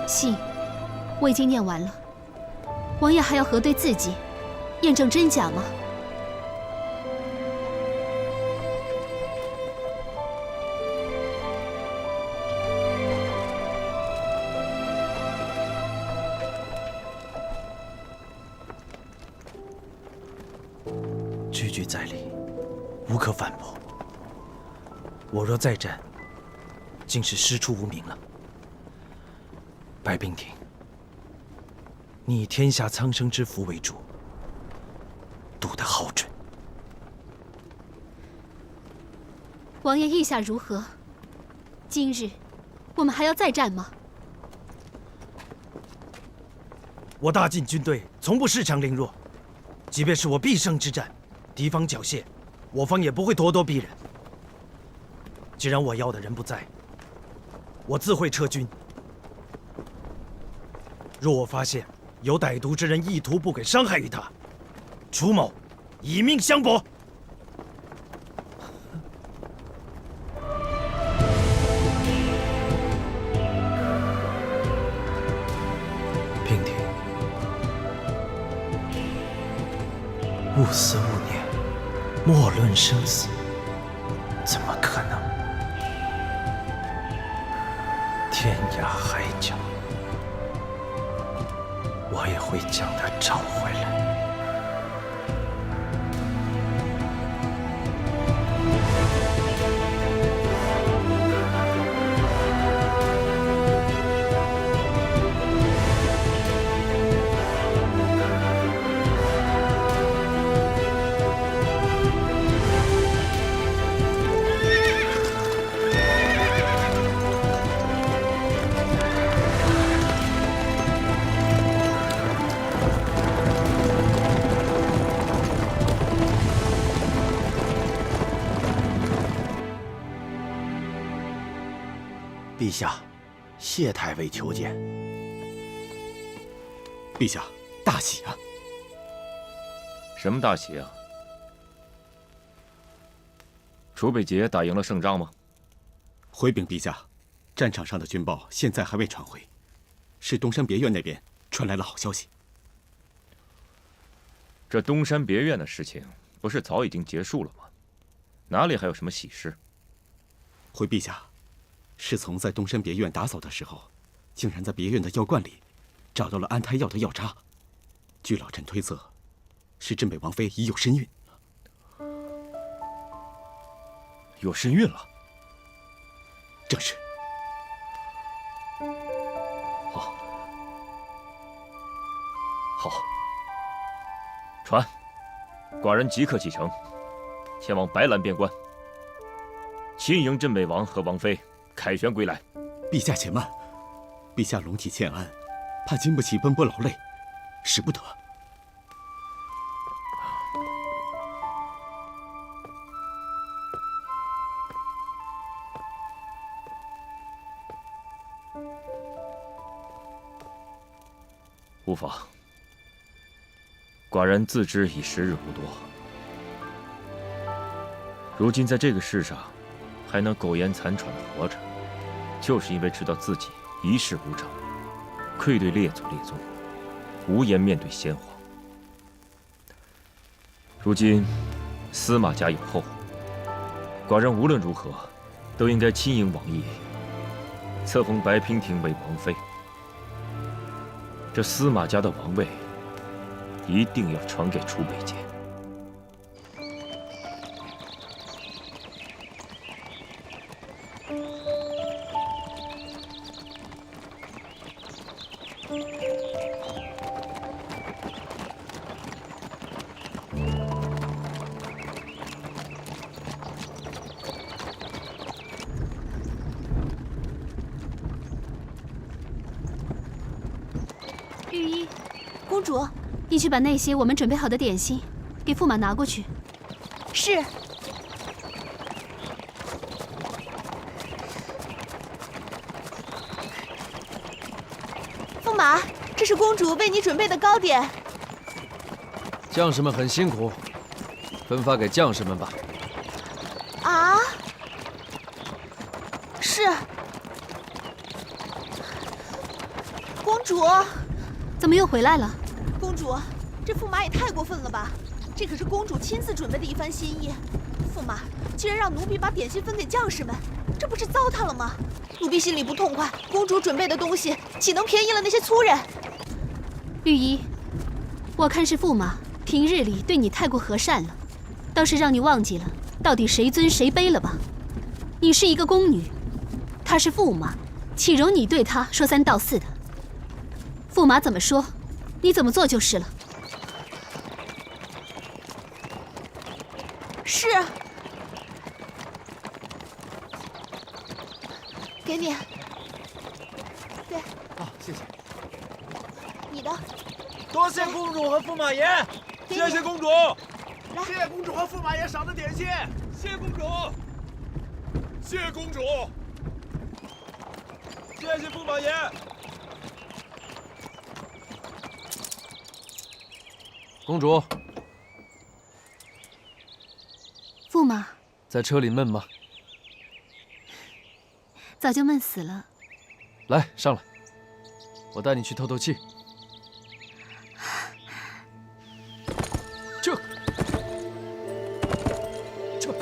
[SPEAKER 8] 信，我已经念完了。王爷还要核对自己，验证真假吗？
[SPEAKER 2] 句句在理，无可反驳。我若再战，竟是师出无名了。白娉婷，你以天下苍生之福为主，赌得好准。
[SPEAKER 8] 王爷意下如何？今日我们还要再战吗？
[SPEAKER 2] 我大晋军队从不恃强凌弱，即便是我必胜之战，敌方缴械，我方也不会咄咄逼人。既然我要的人不在，我自会撤军。若我发现有歹毒之人意图不轨伤害于他，楚某以命相搏。娉婷，勿思勿念，莫论生死，怎么可能？天涯海角，我也会将他找回来。
[SPEAKER 10] 陛下，谢太尉求见。
[SPEAKER 9] 陛下，大喜啊！
[SPEAKER 11] 什么大喜啊？楚北捷打赢了胜仗吗？
[SPEAKER 9] 回禀陛下，战场上的军报现在还未传回，是东山别院那边传来了好消息。
[SPEAKER 11] 这东山别院的事情不是早已经结束了吗？哪里还有什么喜事？
[SPEAKER 9] 回陛下，侍从在东山别院打扫的时候，竟然在别院的药罐里找到了安胎药的药渣。据老臣推测，是镇北王妃已有身孕。
[SPEAKER 11] 有身孕了？
[SPEAKER 9] 正是。
[SPEAKER 11] 好，好。传，寡人即刻启程，前往白兰边关，亲迎镇北王和王妃凯旋归来。
[SPEAKER 9] 陛下且慢，陛下龙体欠安，怕经不起奔波劳累，使不得。
[SPEAKER 11] 无妨。寡人自知已时日无多，如今在这个世上还能苟延残喘的活着，就是因为知道自己一事无成，愧对列祖列宗，无颜面对先皇。如今司马家有后，寡人无论如何都应该亲迎王爷，册封白娉婷为王妃。这司马家的王位一定要传给楚北杰。
[SPEAKER 8] 御医，
[SPEAKER 5] 公主，
[SPEAKER 8] 你去把那些我们准备好的点心给驸马拿过去。
[SPEAKER 5] 是。驸马，这是公主为你准备的糕点。
[SPEAKER 4] 将士们很辛苦，分发给将士们吧。
[SPEAKER 5] 啊？是。公主。
[SPEAKER 8] 怎么又回来了？
[SPEAKER 5] 公主，这驸马也太过分了吧！这可是公主亲自准备的一番心意，驸马居然让奴婢把点心分给将士们，这不是糟蹋了吗？奴婢心里不痛快，公主准备的东西岂能便宜了那些粗人？
[SPEAKER 8] 御医，我看是驸马平日里对你太过和善了，倒是让你忘记了到底谁尊谁卑了吧？你是一个宫女，他是驸马，岂容你对他说三道四的？驸马怎么说，你怎么做就是了。
[SPEAKER 5] 是。给你。对。
[SPEAKER 12] 啊，谢谢。
[SPEAKER 5] 你的。
[SPEAKER 12] 多谢公主和驸马爷，谢谢公主。
[SPEAKER 5] 来，
[SPEAKER 12] 谢谢公主和驸马爷赏的点心，谢谢公主，谢谢公主，谢谢驸马爷。
[SPEAKER 4] 公主，
[SPEAKER 8] 驸马
[SPEAKER 4] 在车里闷吗？
[SPEAKER 8] 早就闷死了。
[SPEAKER 4] 来，上来，我带你去透透气。撤！撤！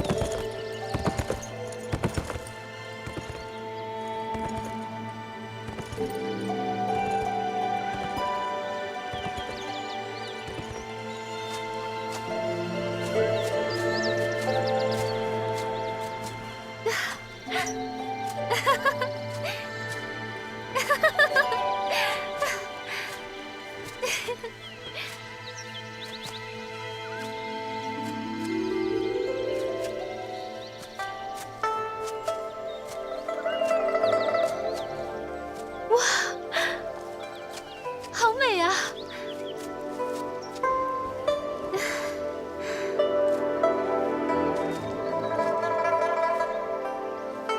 [SPEAKER 8] 好美啊！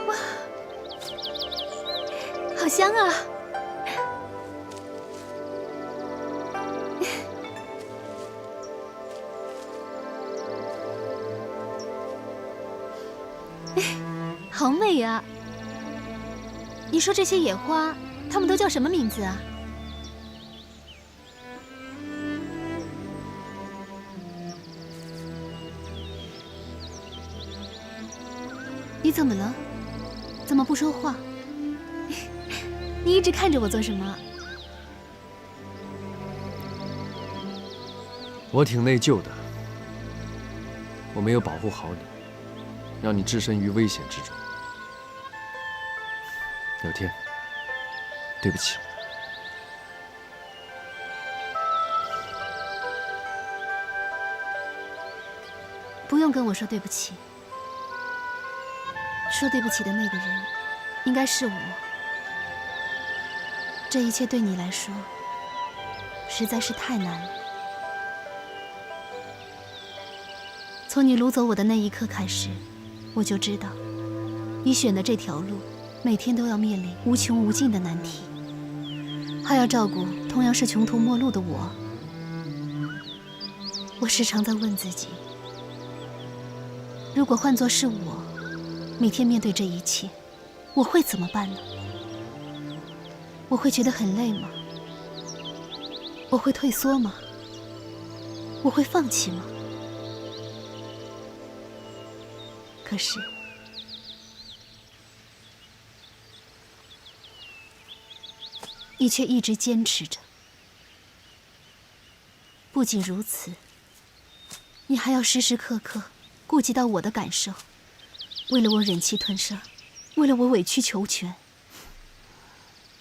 [SPEAKER 8] 哇，好香啊！好美啊！你说这些野花，它们都叫什么名字啊？你怎么了？怎么不说话？你一直看着我做什么？
[SPEAKER 4] 我挺内疚的，我没有保护好你，让你置身于危险之中。有天，对不起。
[SPEAKER 8] 不用跟我说对不起。说对不起的那个人，应该是我。这一切对你来说，实在是太难了。从你掳走我的那一刻开始，我就知道，你选的这条路，每天都要面临无穷无尽的难题。还要照顾同样是穷途末路的我。我时常在问自己，如果换作是我，每天面对这一切，我会怎么办呢？我会觉得很累吗？我会退缩吗？我会放弃吗？可是，你却一直坚持着。不仅如此，你还要时时刻刻顾及到我的感受，为了我忍气吞声，为了我委曲求全。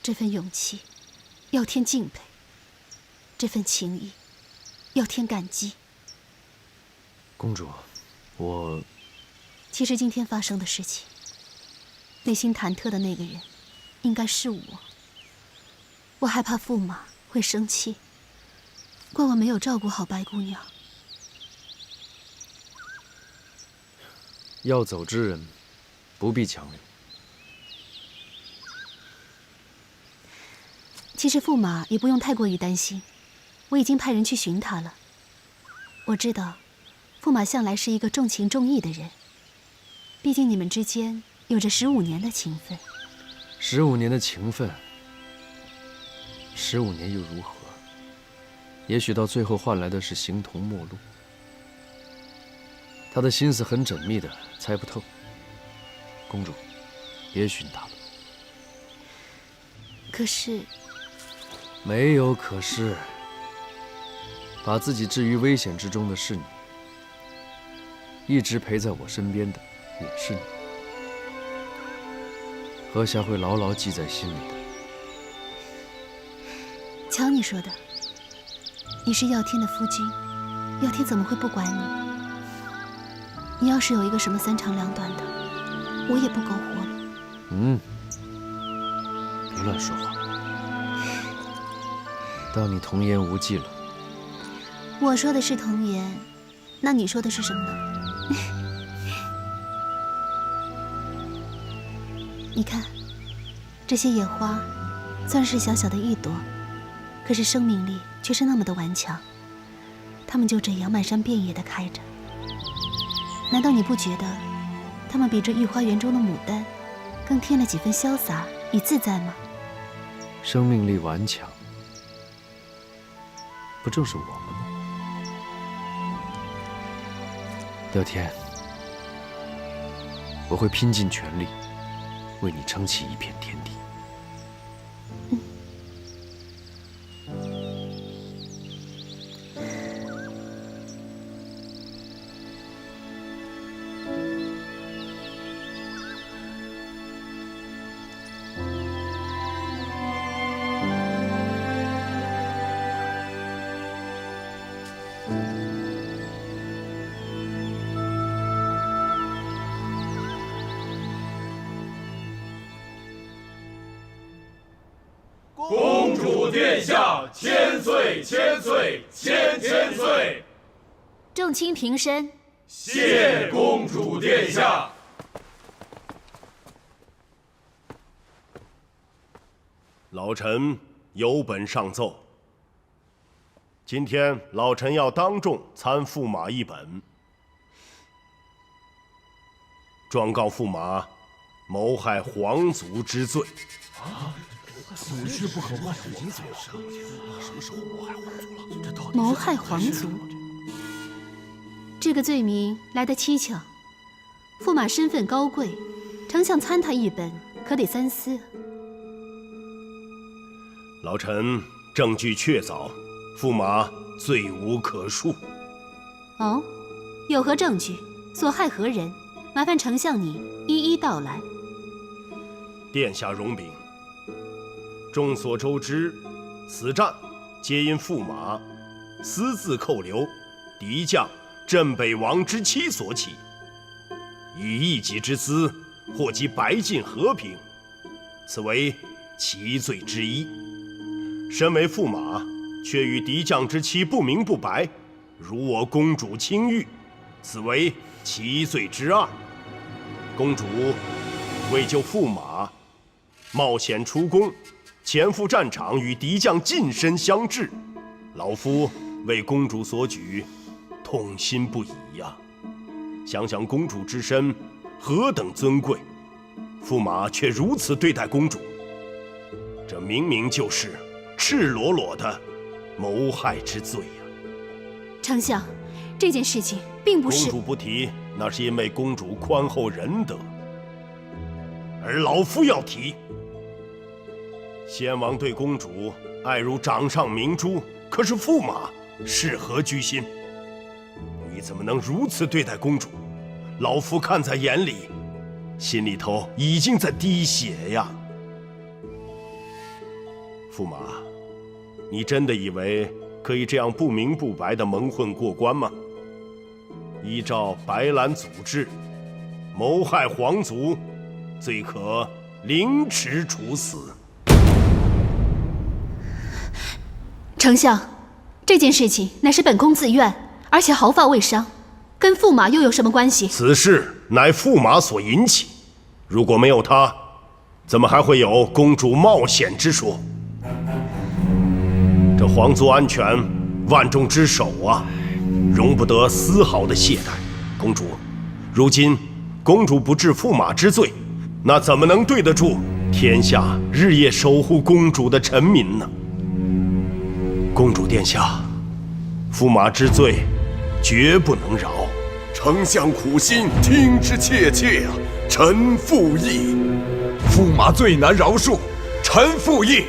[SPEAKER 8] 这份勇气，要添敬佩；这份情谊，要添感激。
[SPEAKER 4] 公主，我……
[SPEAKER 8] 其实今天发生的事情，内心忐忑的那个人，应该是我。我害怕驸马会生气，怪我没有照顾好白姑娘。
[SPEAKER 4] 要走之人，不必强留。
[SPEAKER 8] 其实驸马也不用太过于担心，我已经派人去寻他了。我知道，驸马向来是一个重情重义的人，毕竟你们之间有着15年的情分。
[SPEAKER 4] 15年的情分，15年又如何？也许到最后换来的是形同陌路。他的心思很缜密的，猜不透。公主，别寻他了。
[SPEAKER 8] 可是，
[SPEAKER 4] 没有可是。把自己置于危险之中的是你，一直陪在我身边的也是你。阁下会牢牢记在心里的。
[SPEAKER 8] 瞧你说的，你是耀天的夫君，耀天怎么会不管你？你要是有一个什么3长2短的，我也不苟活了。
[SPEAKER 4] 别乱说话。当你童言无忌了。
[SPEAKER 8] 我说的是童言，那你说的是什么呢？你看，这些野花，虽然是小小的一朵，可是生命力却是那么的顽强。它们就这样满山遍野的开着。难道你不觉得，它们比这御花园中的牡丹，更添了几分潇洒与自在吗？
[SPEAKER 4] 生命力顽强，不正是我们吗？廖天，我会拼尽全力，为你撑起一片天地。
[SPEAKER 12] 公主殿下，千岁千岁千千岁！
[SPEAKER 8] 众卿平身。
[SPEAKER 12] 谢公主殿下。
[SPEAKER 13] 老臣有本上奏。今天老臣要当众参驸马一本，状告驸马谋害皇族之罪。
[SPEAKER 12] 此事不可外皇族。什么时候谋害皇族了？
[SPEAKER 8] 谋害皇族，这个罪名来得蹊跷。驸马身份高贵，丞相参他一本，可得三思。
[SPEAKER 13] 老臣证据确凿，驸马罪无可恕。
[SPEAKER 8] 哦，有何证据？所害何人？麻烦丞相你一一道来。
[SPEAKER 13] 殿下容禀。众所周知，此战皆因驸马私自扣留敌将镇北王之妻所起，以一己之私祸及白晋和平，此为其罪之一。身为驸马，却与敌将之妻不明不白，辱我公主清誉，此为其罪之二。公主为救驸马，冒险出宫，前赴战场与敌将近身相峙，老夫为公主所举，痛心不已呀。想想公主之身何等尊贵，驸马却如此对待公主，这明明就是赤裸裸的谋害之罪呀！
[SPEAKER 8] 丞相，这件事情并不是……
[SPEAKER 13] 公主不提，那是因为公主宽厚仁德，而老夫要提。先王对公主爱如掌上明珠，可是驸马是何居心？你怎么能如此对待公主？老夫看在眼里，心里头已经在滴血呀！驸马，你真的以为可以这样不明不白的蒙混过关吗？依照白兰祖制，谋害皇族，罪可凌迟处死。
[SPEAKER 8] 丞相，这件事情乃是本宫自愿，而且毫发未伤，跟驸马又有什么关系？
[SPEAKER 13] 此事乃驸马所引起，如果没有他，怎么还会有公主冒险之说？这皇族安全万众之首啊，容不得丝毫的懈怠。公主，如今公主不治驸马之罪，那怎么能对得住天下日夜守护公主的臣民呢？公主殿下，驸马之罪绝不能饶。
[SPEAKER 14] 丞相苦心，听之切切啊！臣附议。驸马最难饶恕，臣附议。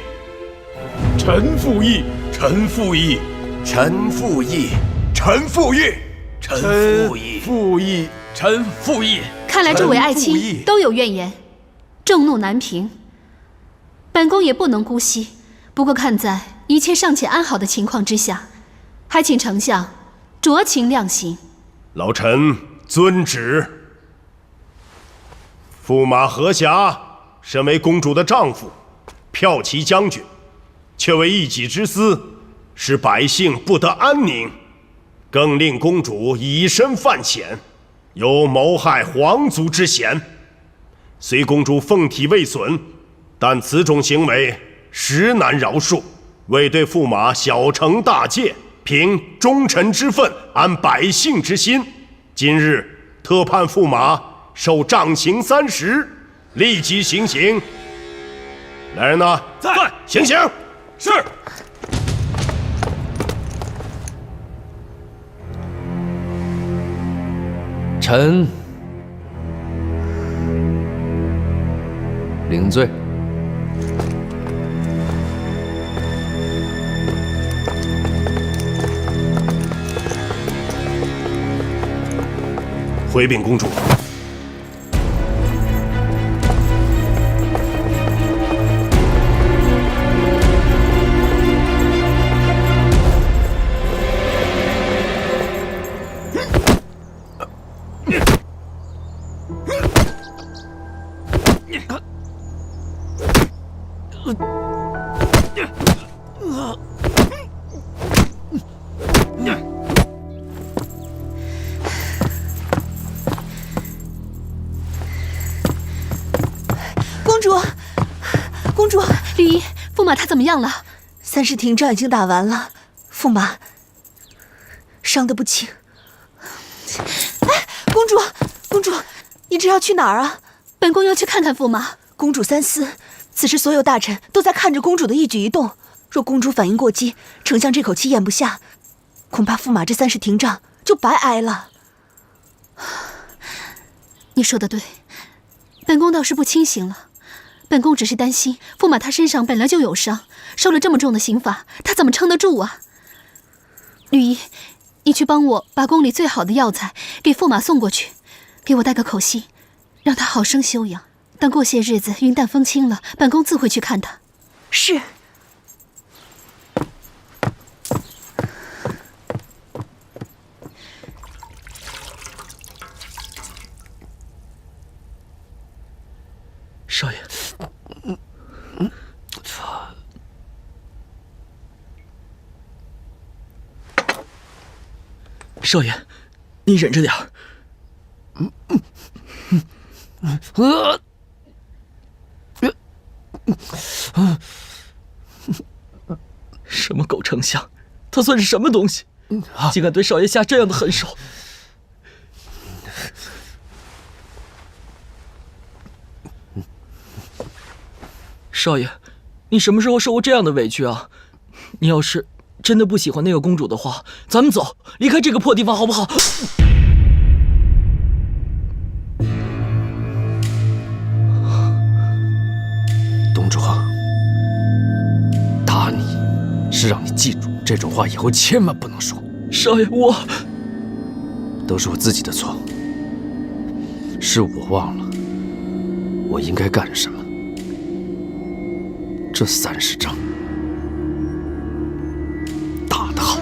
[SPEAKER 14] 臣附议。臣附议。臣附议。臣附议。臣附议。
[SPEAKER 6] 附议。臣附议。
[SPEAKER 8] 看来诸位爱卿都有怨言，众怒难平。本宫也不能姑息，不过看在一切尚且安好的情况之下，还请丞相酌情量刑。
[SPEAKER 13] 老臣遵旨。驸马何暇身为公主的丈夫，骠骑将军，却为一己之私，使百姓不得安宁，更令公主以身犯险，有谋害皇族之嫌。虽公主凤体未损，但此种行为实难饶恕。为对驸马小惩大戒，凭忠臣之分，安百姓之心，今日特判驸马受杖刑30，立即行刑。来人呐，
[SPEAKER 6] 在，
[SPEAKER 13] 行刑。
[SPEAKER 6] 是。
[SPEAKER 4] 臣领罪。
[SPEAKER 13] 回禀公主。
[SPEAKER 5] 公主，
[SPEAKER 8] 绿衣，驸马他怎么样了
[SPEAKER 5] ？3世廷杖已经打完了，驸马伤得不轻。哎，公主，你这要去哪儿啊？
[SPEAKER 8] 本宫要去看看驸马。
[SPEAKER 5] 公主三思，此时所有大臣都在看着公主的一举一动，若公主反应过激，丞相这口气咽不下，恐怕驸马这3世廷杖就白挨了。
[SPEAKER 8] 你说的对，本宫倒是不轻行了。本宫只是担心驸马他身上本来就有伤，受了这么重的刑罚，他怎么撑得住啊？绿衣，你去帮我把宫里最好的药材给驸马送过去，给我带个口信，让他好生休养。等过些日子云淡风轻了，本宫自会去看他。
[SPEAKER 5] 是。
[SPEAKER 6] 少爷，少爷，你忍着点儿。什么狗丞相，他算是什么东西？竟敢对少爷下这样的狠手！少爷，你什么时候受过这样的委屈啊？你要是真的不喜欢那个公主的话，咱们走，离开这个破地方好不好？
[SPEAKER 15] 东主，打你是让你记住这种话以后千万不能说。
[SPEAKER 6] 少爷，
[SPEAKER 15] 都是我自己的错，是我忘了我应该干什么。这30仗打得好。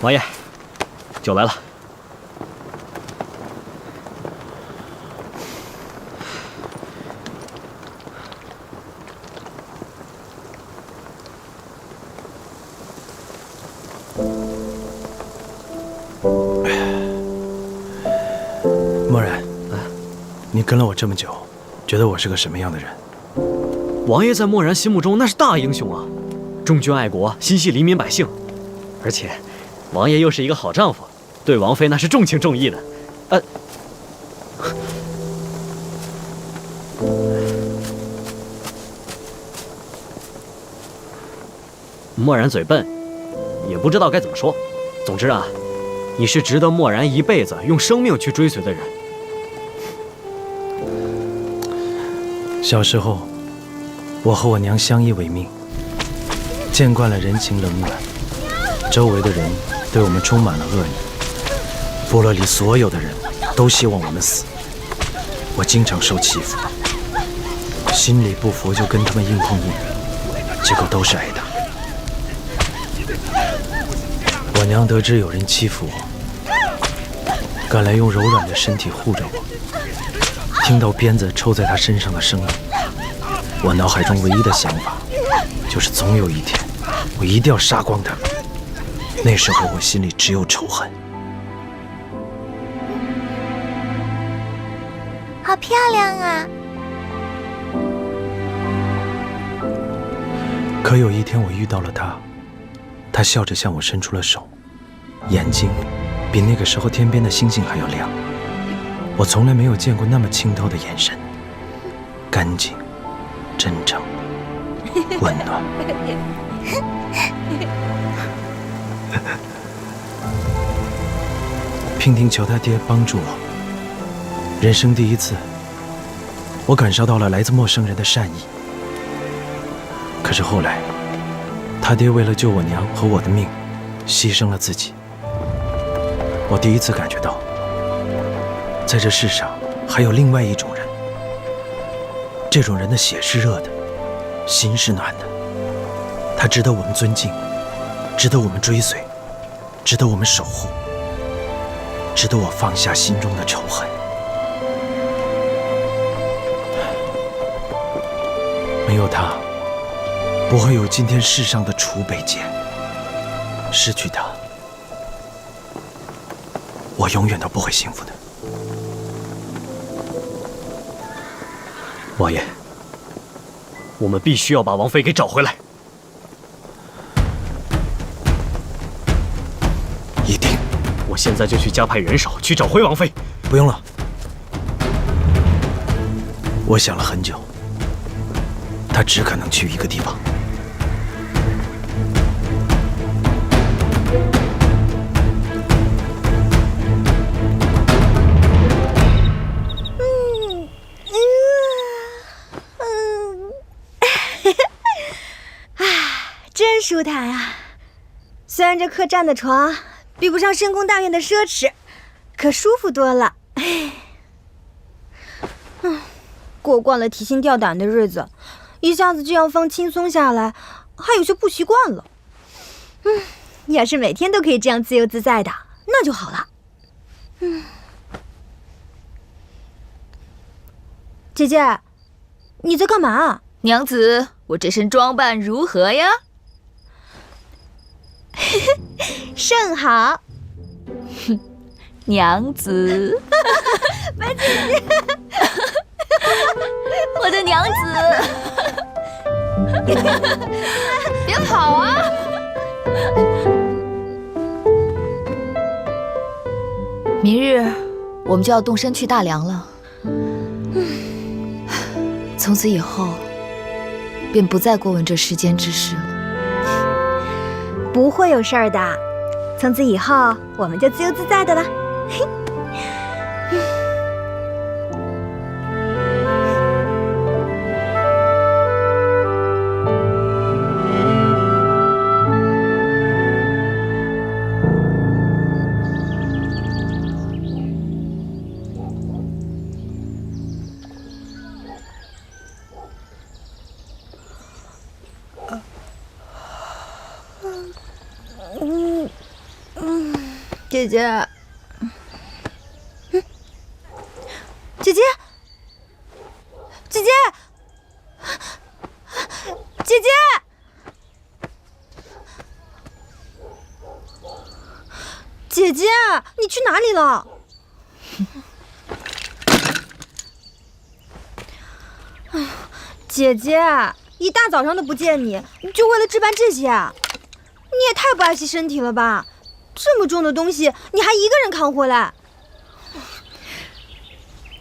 [SPEAKER 1] 王爷，酒来了。
[SPEAKER 2] 漠然，你跟了我这么久，觉得我是个什么样的人？
[SPEAKER 1] 王爷在漠然心目中那是大英雄啊，忠君爱国，心系黎民百姓，而且王爷又是一个好丈夫，对王妃那是重情重义的。漠然嘴笨，也不知道该怎么说。总之啊，你是值得漠然一辈子用生命去追随的人。
[SPEAKER 2] 小时候，我和我娘相依为命，见惯了人情冷暖，周围的人对我们充满了恶意，部落里所有的人都希望我们死。我经常受欺负，心里不服就跟他们硬碰硬，结果都是挨打。我娘得知有人欺负我，赶来用柔软的身体护着我。听到鞭子抽在她身上的声音，我脑海中唯一的想法就是总有一天我一定要杀光他们。那时候我心里只有仇恨。
[SPEAKER 5] 好漂亮啊！
[SPEAKER 2] 可有一天我遇到了他，他笑着向我伸出了手，眼睛比那个时候天边的星星还要亮。我从来没有见过那么清透的眼神，干净、真诚、温暖。娉婷求他爹帮助我，人生第一次，我感受到了来自陌生人的善意。可是后来，他爹为了救我娘和我的命，牺牲了自己。我第一次感觉到，在这世上还有另外一种人，这种人的血是热的，心是暖的，他值得我们尊敬，值得我们追随，值得我们守护，值得我放下心中的仇恨。没有他，不会有今天世上的楚北界。失去他，我永远都不会幸福的。
[SPEAKER 1] 王爷，我们必须要把王妃给找回来。
[SPEAKER 2] 一定！
[SPEAKER 1] 我现在就去加派人手去找回王妃。
[SPEAKER 2] 不用了，我想了很久，他只可能去一个地方。
[SPEAKER 5] 真舒坦啊！虽然这客栈的床比不上深宫大院的奢侈，可舒服多了。过惯了提心吊胆的日子，一下子这样放轻松下来，还有些不习惯了。要是每天都可以这样自由自在的，那就好了。姐姐，你在干嘛？
[SPEAKER 3] 娘子，
[SPEAKER 5] 我这身装扮如何呀？甚好。娘子，白姐姐，我的娘子，别跑啊！
[SPEAKER 3] 明日我们就要动身去大梁了。从此以后，便不再过问这世间之事了。
[SPEAKER 5] 不会有事儿的，从此以后我们就自由自在的了。姐姐，姐姐，姐姐，姐姐，姐姐，你去哪里了？姐姐，一大早上都不见你，就为了置办这些？你也太不爱惜身体了吧！这么重的东西，你还一个人扛回来？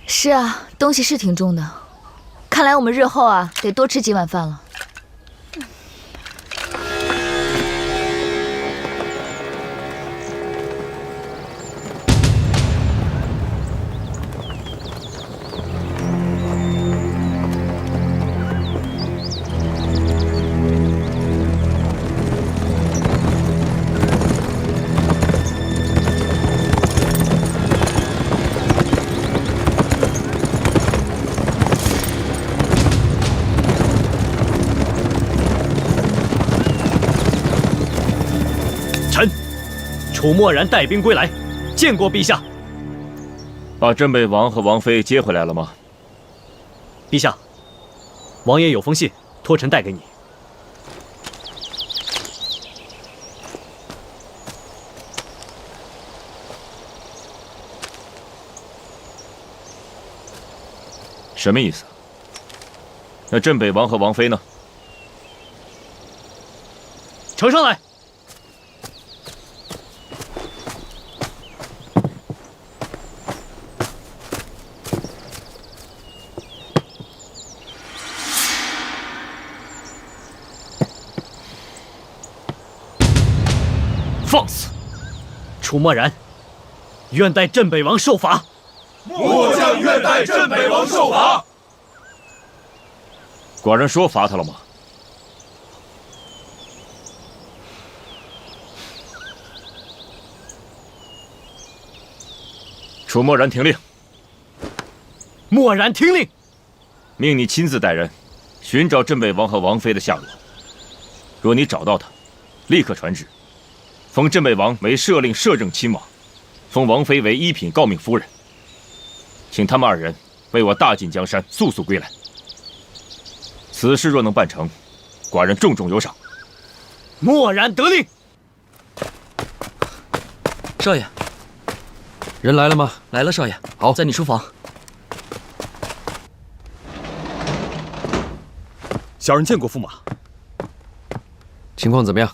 [SPEAKER 3] 是啊，东西是挺重的，看来我们日后啊得多吃几碗饭了。
[SPEAKER 1] 臣楚墨然带兵归来，见过陛下。
[SPEAKER 11] 把镇北王和王妃接回来了吗？
[SPEAKER 1] 陛下，王爷有封信，托臣带给你。
[SPEAKER 11] 什么意思？那镇北王和王妃呢？
[SPEAKER 1] 呈上来。放肆！楚墨然，愿代镇北王受罚。
[SPEAKER 14] 末将愿代镇北王受罚。
[SPEAKER 11] 寡人说罚他了吗？楚墨然听令。
[SPEAKER 1] 墨然听令。
[SPEAKER 11] 命你亲自带人寻找镇北王和王妃的下落。若你找到他，立刻传旨，封镇北王为摄令摄政亲王，封王妃为一品诰命夫人。请他们二人为我大进江山，速速归来。此事若能办成，寡人重重有赏。
[SPEAKER 1] 墨然得令。
[SPEAKER 6] 少爷，人来了吗？来了，少爷。
[SPEAKER 15] 好，
[SPEAKER 6] 在你书房。
[SPEAKER 16] 小人见过驸马。
[SPEAKER 15] 情况怎么样？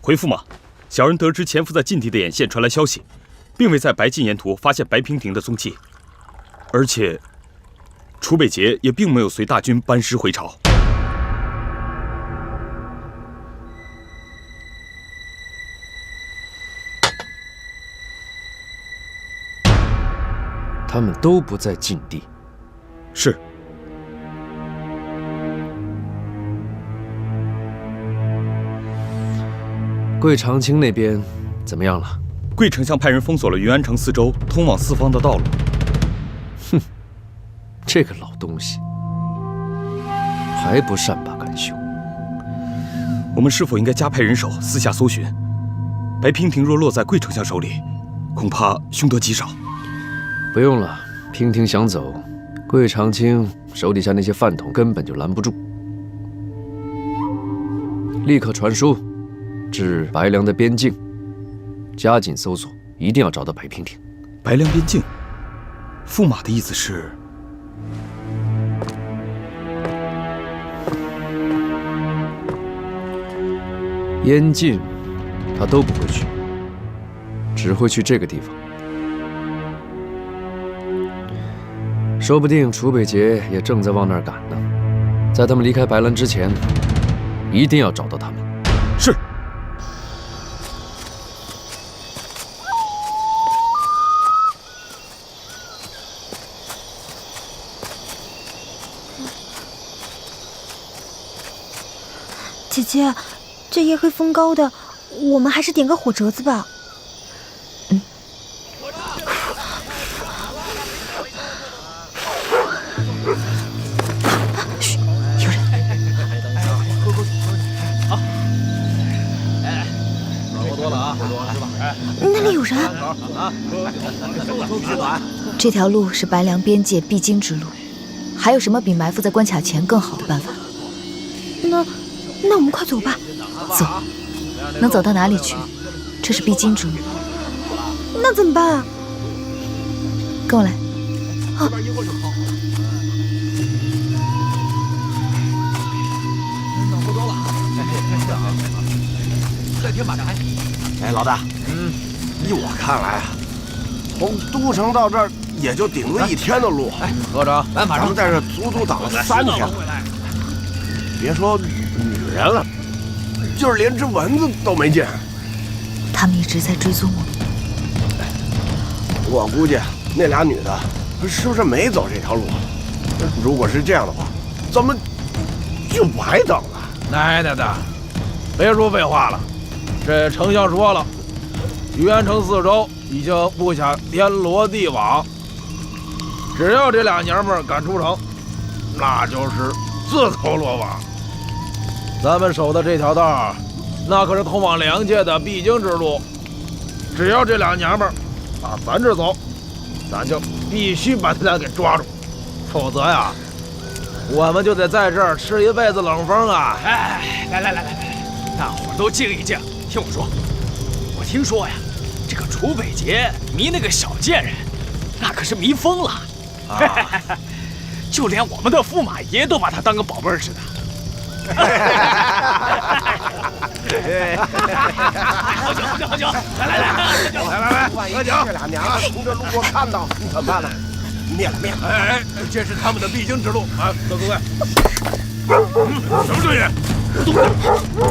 [SPEAKER 16] 回驸马，小人得知潜伏在禁地的眼线传来消息，并未在白晋沿途发现白娉婷的踪迹，而且楚北捷也并没有随大军班师回朝。
[SPEAKER 15] 他们都不在禁地。
[SPEAKER 16] 是。
[SPEAKER 15] 贵长青那边怎么样了？
[SPEAKER 16] 贵丞相派人封锁了云安城四周通往四方的道路。
[SPEAKER 15] 哼，这个老东西还不善罢甘休。
[SPEAKER 16] 我们是否应该加派人手私下搜寻？白娉婷若落在贵丞相手里，恐怕凶多吉少。
[SPEAKER 15] 不用了，娉婷想走，贵长青手底下那些饭桶根本就拦不住。立刻传书至白凉的边境，加紧搜索，一定要找到白平亭。
[SPEAKER 16] 白凉边境，驸马的意思是？
[SPEAKER 15] 燕晋，他都不会去，只会去这个地方。说不定楚北捷也正在往那儿赶呢。在他们离开白兰之前，一定要找到他们。
[SPEAKER 16] 是。
[SPEAKER 5] 姐姐，这夜黑风高的，我们还是点个火折子吧。
[SPEAKER 3] 嘘，有人。
[SPEAKER 4] 好，哎，喝多了啊，喝多了是吧？哎，
[SPEAKER 5] 那里有人。
[SPEAKER 3] 这条路是白凉边界必经之路，还有什么比埋伏在关卡前更好的办法？
[SPEAKER 5] 那我们快走吧。
[SPEAKER 3] 走，能走到哪里去？这是必经之路。
[SPEAKER 5] 那怎么办啊？
[SPEAKER 3] 跟我来。
[SPEAKER 5] 好。
[SPEAKER 4] 喝多了，再添把柴。
[SPEAKER 10] 哎，老大，依我看来啊，从都城到这儿也就顶多1天的路。
[SPEAKER 4] 哎，科长，来马上。
[SPEAKER 10] 咱们在这足足等了3天了，别说女人了，就是连只蚊子都没见。
[SPEAKER 3] 他们一直在追踪我们。
[SPEAKER 10] 我估计那俩女的是不是没走这条路？如果是这样的话，咱们就白等了。
[SPEAKER 6] 奶奶的，别说废话了，这丞相说了，余安城4周已经布下天罗地网，只要这俩娘们敢出城，那就是自投罗网。咱们守的这条道，那可是通往梁界的必经之路，只要这俩娘们打咱这走，咱就必须把他俩给抓住，否则呀，我们就得在这儿吃一辈子冷风啊！
[SPEAKER 7] 哎，来，大伙儿都静一静，听我说。我听说呀，这个楚北捷迷那个小贱人，那可是迷疯了。啊、就连我们的驸马爷都把他当个宝贝儿似的。喝酒！来，
[SPEAKER 10] 喝酒！这俩娘们从这路过看到，你怎么办呢？灭了！
[SPEAKER 6] 哎，这是他们的必经之路啊！快！什么声音？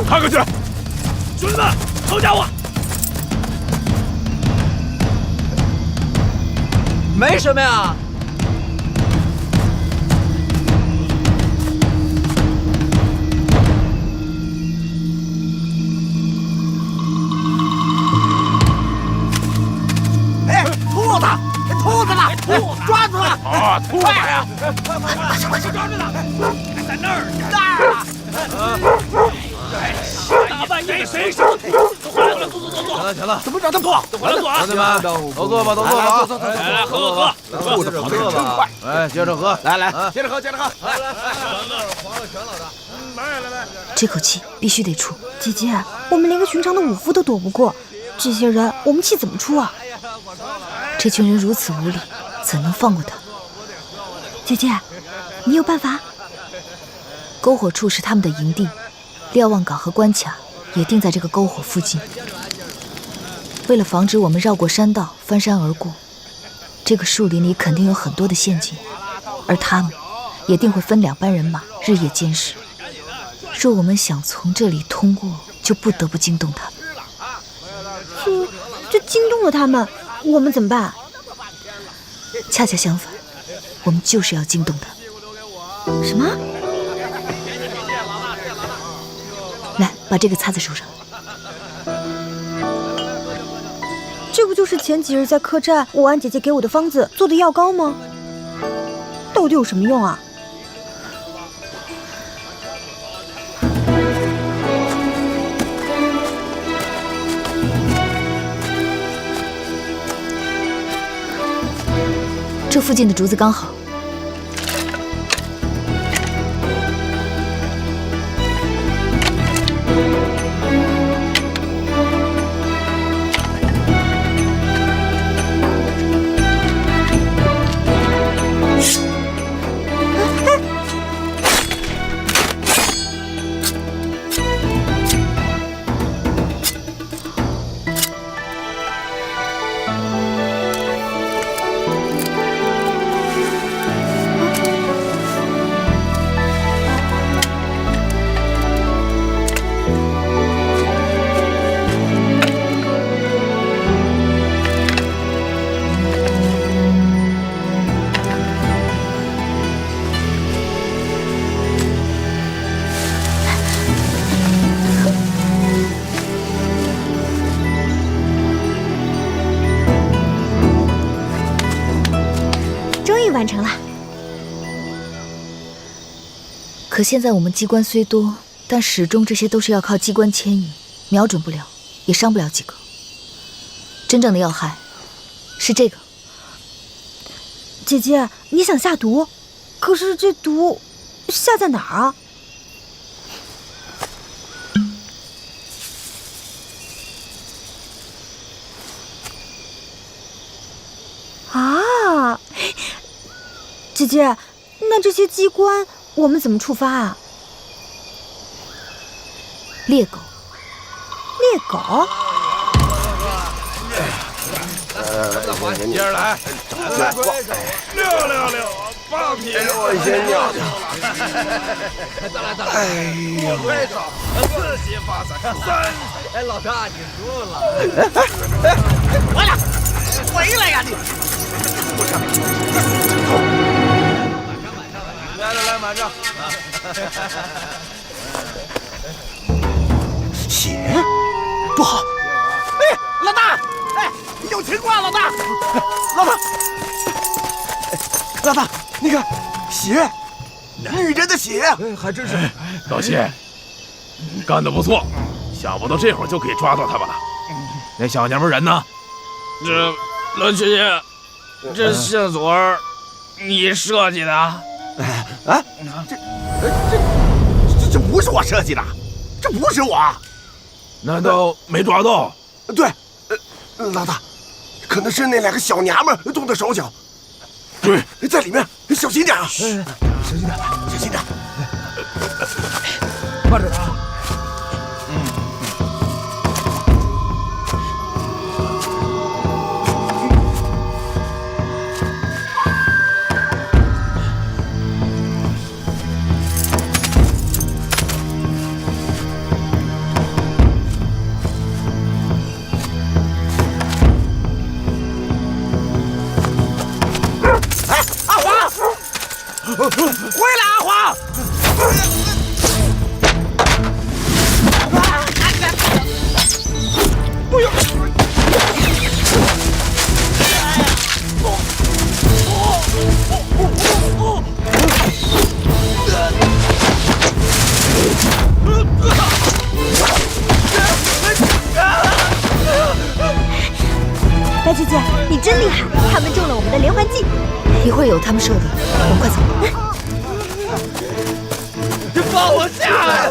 [SPEAKER 6] 看过去！兄弟们，好家伙！
[SPEAKER 4] 没什么呀。
[SPEAKER 10] 兔子呢？抓住了！
[SPEAKER 6] 啊，兔子呀！
[SPEAKER 10] 快
[SPEAKER 7] 抓住它！在那儿！大半夜谁上兔子？走！
[SPEAKER 6] 行了，
[SPEAKER 10] 怎么让他跑？
[SPEAKER 6] 都回来坐啊！兄弟们，都坐吧，
[SPEAKER 7] 来，喝！
[SPEAKER 10] 兔子跑得真快！
[SPEAKER 6] 哎，接着喝！
[SPEAKER 10] 来，接着喝！
[SPEAKER 6] 来，黄了全老大！来！
[SPEAKER 3] 这口气必须得出。
[SPEAKER 5] 姐姐，我们连个寻常的武夫都躲不过，这些人我们气怎么出啊？
[SPEAKER 3] 这群人如此无礼，怎能放过他？
[SPEAKER 5] 姐姐，你有办法？
[SPEAKER 3] 篝火处是他们的营地，瞭望岗和关卡也定在这个篝火附近。为了防止我们绕过山道翻山而过，这个树林里肯定有很多的陷阱，而他们也定会分2班人马日夜监视。若我们想从这里通过，就不得不惊动他们。
[SPEAKER 5] 这惊动了他们，我们怎么办？
[SPEAKER 3] 恰恰相反，我们就是要惊动他。
[SPEAKER 5] 什么？
[SPEAKER 3] 来，把这个擦在手上。
[SPEAKER 5] 这不就是前几日在客栈武安姐姐给我的方子做的药膏吗？到底有什么用啊？
[SPEAKER 3] 这附近的竹子刚好。
[SPEAKER 5] 完成了。
[SPEAKER 3] 可现在我们机关虽多，但始终这些都是要靠机关牵引，瞄准不了，也伤不了几个。真正的要害是这个。
[SPEAKER 5] 姐姐，你想下毒，可是这毒下在哪儿啊？啊，姐姐，那这些机关我们怎么触发啊？
[SPEAKER 3] 猎狗。
[SPEAKER 5] 猎狗？
[SPEAKER 6] 接着来，来，溜，放屁！
[SPEAKER 10] 我先尿尿。
[SPEAKER 6] 再来！哎呦，快走，4喜发财，3！哎，老大，你输了！回来呀你！来，马上！
[SPEAKER 10] 血不好！
[SPEAKER 6] 哎，老大！哎，有情况，老大！
[SPEAKER 10] 老大，你看，血，女人的血，
[SPEAKER 6] 还真是。老谢，干得不错，想不到这会儿就可以抓到他们了。那小娘们人呢？
[SPEAKER 7] 老七爷，这线索你设计的？
[SPEAKER 10] 啊，这不是我设计的，这不是我。
[SPEAKER 6] 难道没抓到？
[SPEAKER 10] 对，老大，可能是那2个小娘们动的手脚。
[SPEAKER 6] 对，
[SPEAKER 10] 在里面，小心点啊！小心点！
[SPEAKER 6] 慢着他。
[SPEAKER 10] 回来，阿华！不要！
[SPEAKER 5] 白姐姐，你真厉害！他们中了我们的连环计。
[SPEAKER 3] 一会儿有他们受的，我们快走。
[SPEAKER 6] 放我下来！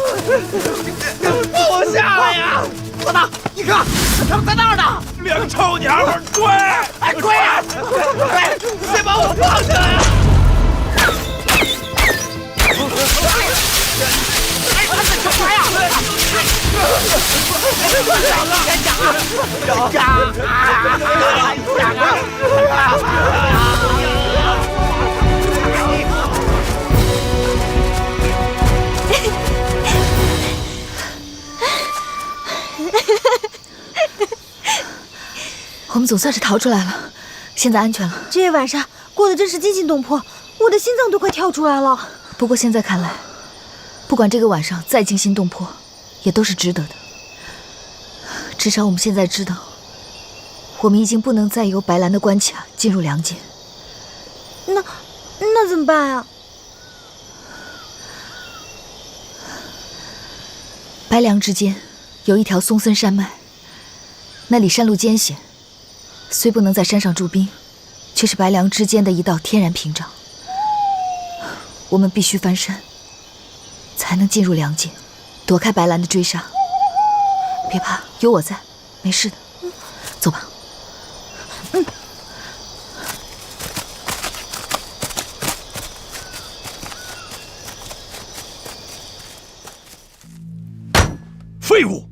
[SPEAKER 6] 放我下来呀！
[SPEAKER 10] 老大，你看，他们在那儿呢
[SPEAKER 6] ！2个臭娘们追！
[SPEAKER 10] 哎，追啊！
[SPEAKER 6] 先把我放下来呀！
[SPEAKER 10] 哎，他在干嘛呀？
[SPEAKER 3] 我们总算是逃出来了，现在安全了。
[SPEAKER 5] 这晚上过得真是惊心动魄，我的心脏都快跳出来了。
[SPEAKER 3] 不过现在看来，不管这个晚上再惊心动魄，也都是值得的。至少我们现在知道，我们已经不能再由白兰的关卡进入良界。
[SPEAKER 5] 那怎么办啊？
[SPEAKER 3] 白梁之间有一条松森山脉，那里山路艰险，虽不能在山上驻兵，却是白梁之间的一道天然屏障。我们必须翻山，才能进入良界，躲开白兰的追杀。别怕，有我在，没事的。走吧。
[SPEAKER 13] 废物！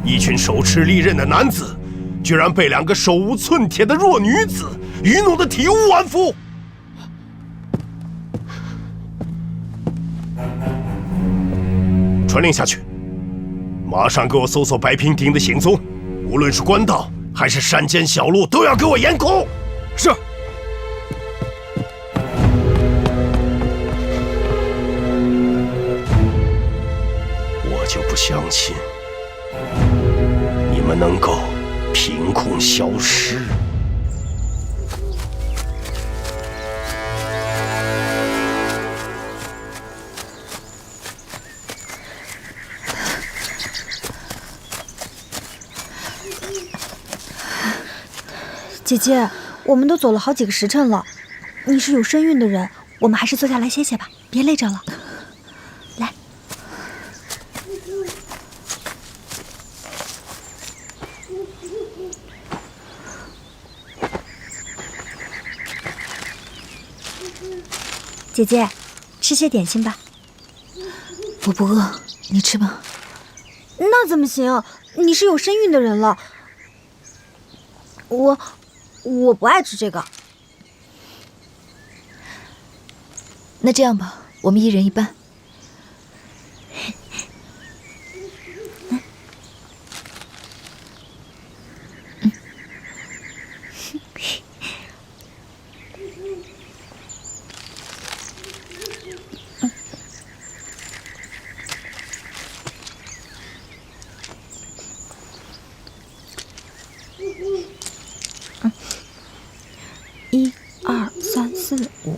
[SPEAKER 13] 一群手持利刃的男子，居然被2个手无寸铁的弱女子愚弄得体无完肤。传令下去，马上给我搜索白平亭的行踪，无论是官道还是山间小路，都要给我严控。
[SPEAKER 6] 是。
[SPEAKER 13] 我就不相信你们能够凭空消失。
[SPEAKER 5] 姐姐，我们都走了好几个时辰了，你是有身孕的人，我们还是坐下来歇歇吧，别累着了。来，姐姐，吃些点心吧。
[SPEAKER 3] 我不饿，你吃吧。
[SPEAKER 5] 那怎么行？你是有身孕的人了。我不爱吃这个。
[SPEAKER 3] 那这样吧，我们一人一半。
[SPEAKER 5] 1、2、3、4、5。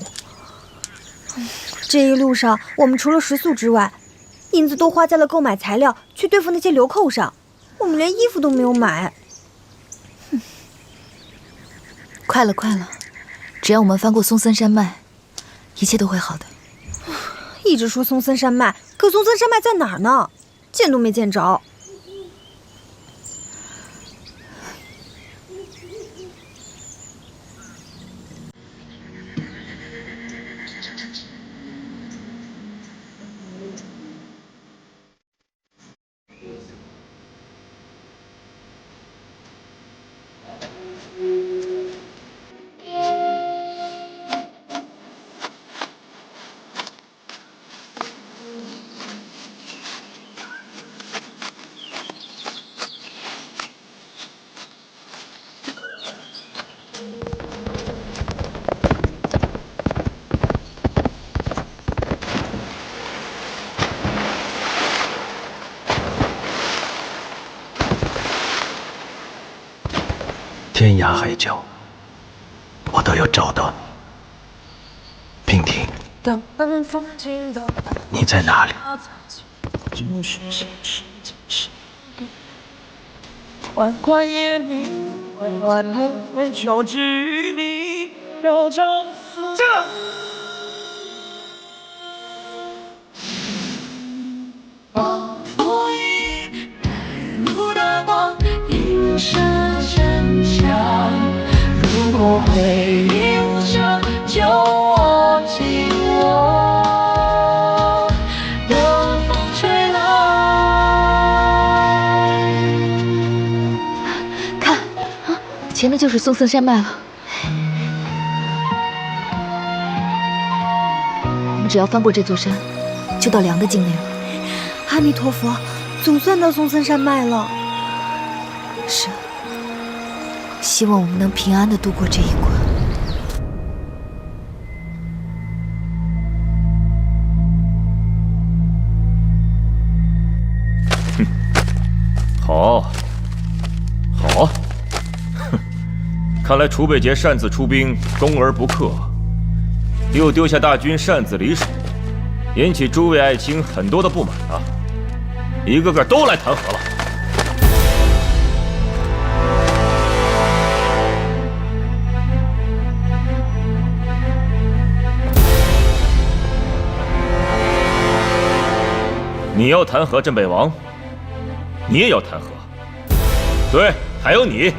[SPEAKER 5] 这一路上，我们除了食宿之外，银子都花在了购买材料去对付那些流寇上。我们连衣服都没有买。
[SPEAKER 3] 快了，快了，只要我们翻过松森山脉，一切都会好的。
[SPEAKER 5] 一直说松森山脉，可松森山脉在哪儿呢？见都没见着。
[SPEAKER 2] 天涯海角，我都要找到你。娉婷，你在哪里？
[SPEAKER 17] 万块夜里，万万小距离，绕着这。如果回忆无声，就握紧我，等风吹来。
[SPEAKER 3] 看，前面就是松森山脉了。我们只要翻过这座山，就到梁的境内了。
[SPEAKER 5] 阿弥陀佛，总算到松森山脉了。
[SPEAKER 3] 是。希望我们能平安地度过这一关。
[SPEAKER 11] 哼，好，好，哼，看来储备节擅自出兵，攻而不克，又丢下大军擅自离守，引起诸位爱卿很多的不满啊！一个个都来弹劾了。你要弹劾镇北王，你也要弹劾。对，还有你，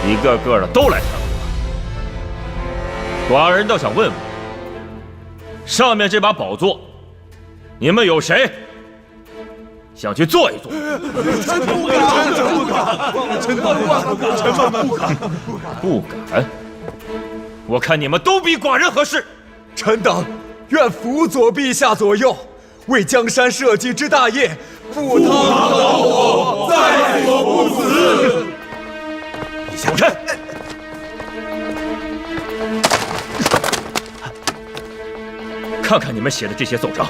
[SPEAKER 11] 一个个的都来弹劾。寡人倒想问问，上面这把宝座，你们有谁想去坐一坐？
[SPEAKER 14] 臣不敢，臣不敢，臣不敢，
[SPEAKER 11] 不敢。我看你们都比寡人合适。
[SPEAKER 14] 臣等愿辅佐陛下左右。为江山社稷之大业，不他劳我，在所不辞。
[SPEAKER 11] 你想臣，看看你们写的这些奏章，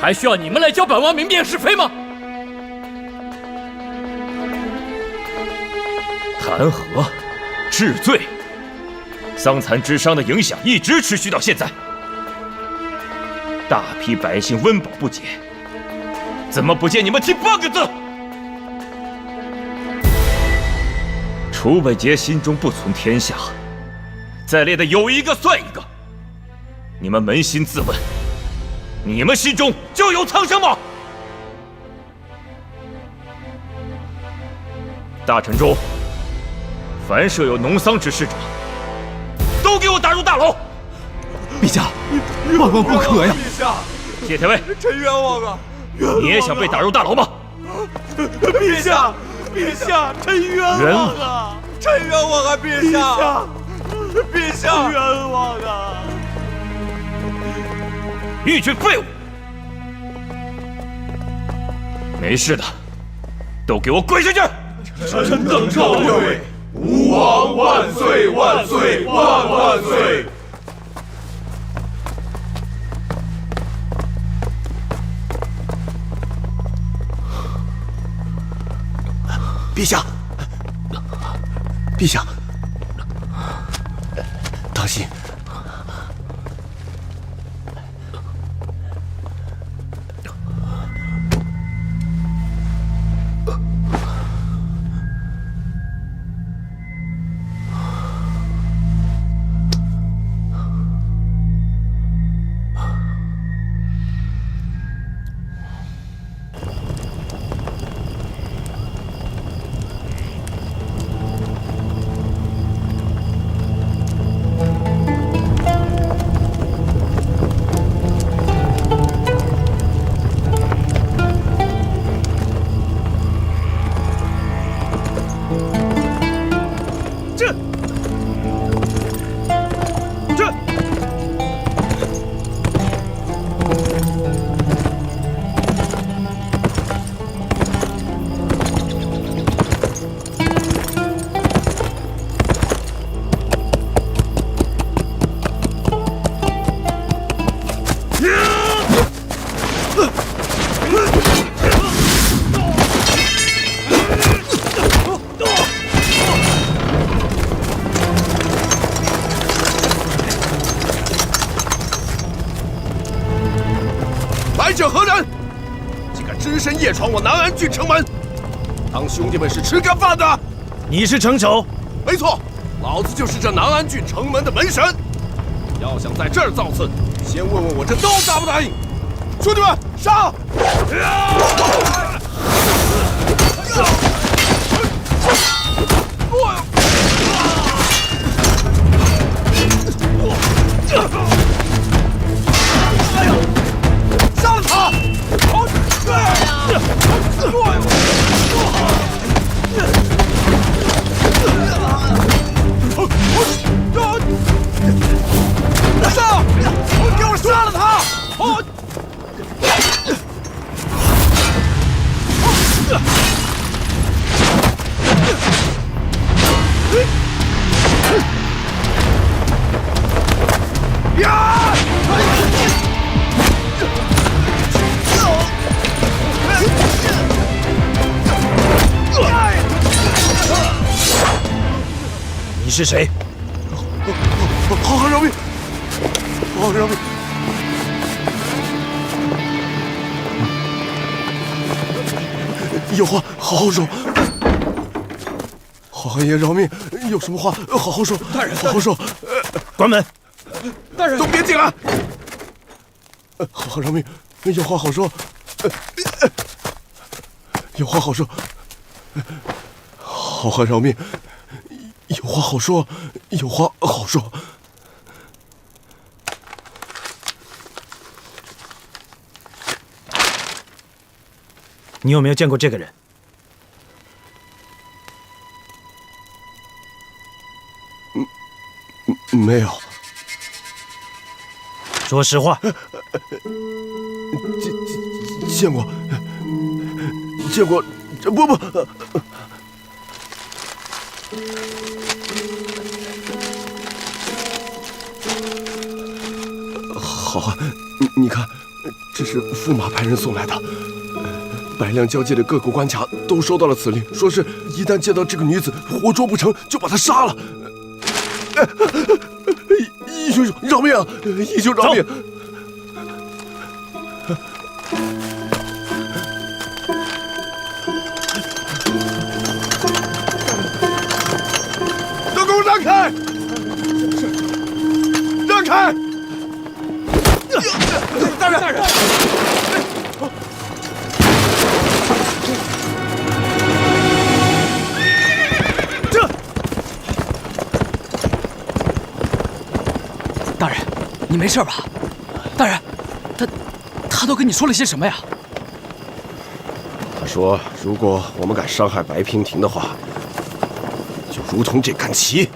[SPEAKER 18] 还需要你们来教本王明辨是非吗？
[SPEAKER 11] 弹劾、治罪、桑蚕之伤的影响一直持续到现在。大批百姓温饱不解，怎么不见你们提8个字？楚北杰心中不存天下，在列的有一个算一个。你们扪心自问，你们心中就有苍生吗？大臣中，凡设有农桑之事者，都给我打入大牢！
[SPEAKER 15] 陛下，万万不可呀！
[SPEAKER 14] 陛下，
[SPEAKER 11] 谢太尉，
[SPEAKER 14] 臣冤枉啊！
[SPEAKER 11] 你也想被打入大牢吗？
[SPEAKER 14] 陛下，陛下，臣冤枉啊！臣冤枉啊！陛下，陛下，冤枉啊！
[SPEAKER 11] 一群废物！没事的，都给我跪下去！
[SPEAKER 14] 臣等告退！吾王万岁万岁万万岁！
[SPEAKER 10] 陛下，陛下，当心！来者何人？竟敢只身夜闯我南安郡城门，当兄弟们是吃干饭的？
[SPEAKER 2] 你是城守？
[SPEAKER 10] 没错，老子就是这南安郡城门的门神。要想在这儿造次，先问问我这刀答不答应？兄弟们，上！杀了他！上！给我杀了他！
[SPEAKER 2] 你是谁？
[SPEAKER 10] 好汉饶命！好汉饶命！有话好好说。好汉爷饶命！有什么话好好说。大人，好好说。
[SPEAKER 2] 关门！
[SPEAKER 10] 大人，都别进来！好汉饶命！有话好说。有话好说。好汉饶命！有话好说，有话好说。
[SPEAKER 2] 你有没有见过这个人？
[SPEAKER 10] 没有。
[SPEAKER 2] 说实话。
[SPEAKER 10] 见过，见过，不。好汉，你看，这是驸马派人送来的。百亮交界的各个关卡都收到了此令，说是一旦见到这个女子，活捉不成就把她杀了。义兄饶命啊！义兄饶命！
[SPEAKER 14] 让开！让开！大人，大人！
[SPEAKER 18] 大人，你没事吧？大人，他都跟你说了些什么呀？
[SPEAKER 10] 他说，如果我们敢伤害白娉婷的话，就如同这杆旗。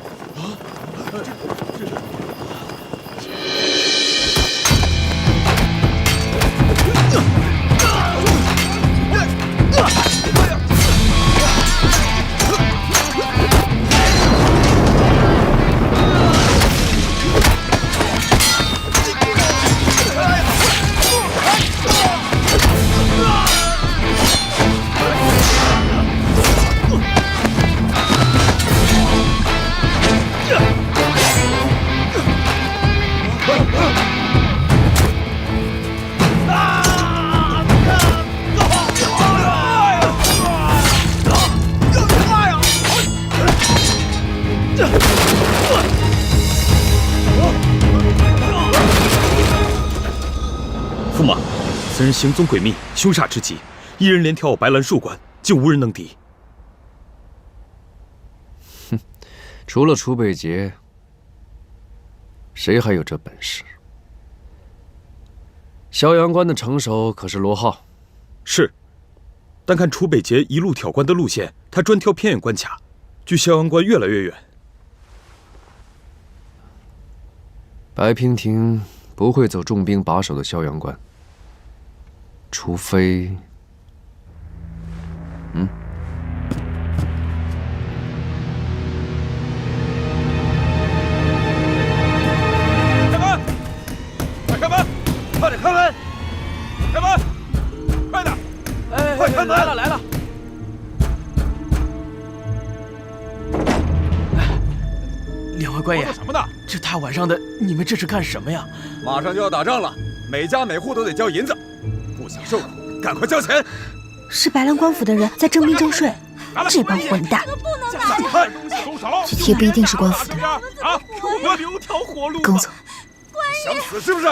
[SPEAKER 16] 驸马，此人行踪诡秘，凶煞之极，一人连挑白兰数关，竟无人能敌。
[SPEAKER 15] 哼，除了楚北捷，谁还有这本事？萧阳关的城守可是罗浩？
[SPEAKER 16] 是，但看楚北捷一路挑关的路线，他专挑偏远关卡，距萧阳关越来越远。
[SPEAKER 15] 白娉婷不会走重兵把守的萧阳关，除非……
[SPEAKER 6] 开门！快开门！快点开门！开门！快点！哎，快开门！来了来了！
[SPEAKER 18] 两位官爷，
[SPEAKER 6] 什么呢？
[SPEAKER 18] 这大晚上的，你们这是干什么呀？
[SPEAKER 14] 马上就要打仗了，每家每户都得交银子，不想受苦，赶快交钱。
[SPEAKER 5] 是白兰官府的人在征兵征税，这帮混蛋！
[SPEAKER 3] 也不一定是官府的人。
[SPEAKER 6] 啊，我留条活路。
[SPEAKER 3] 跟我走。
[SPEAKER 14] 想死是不是？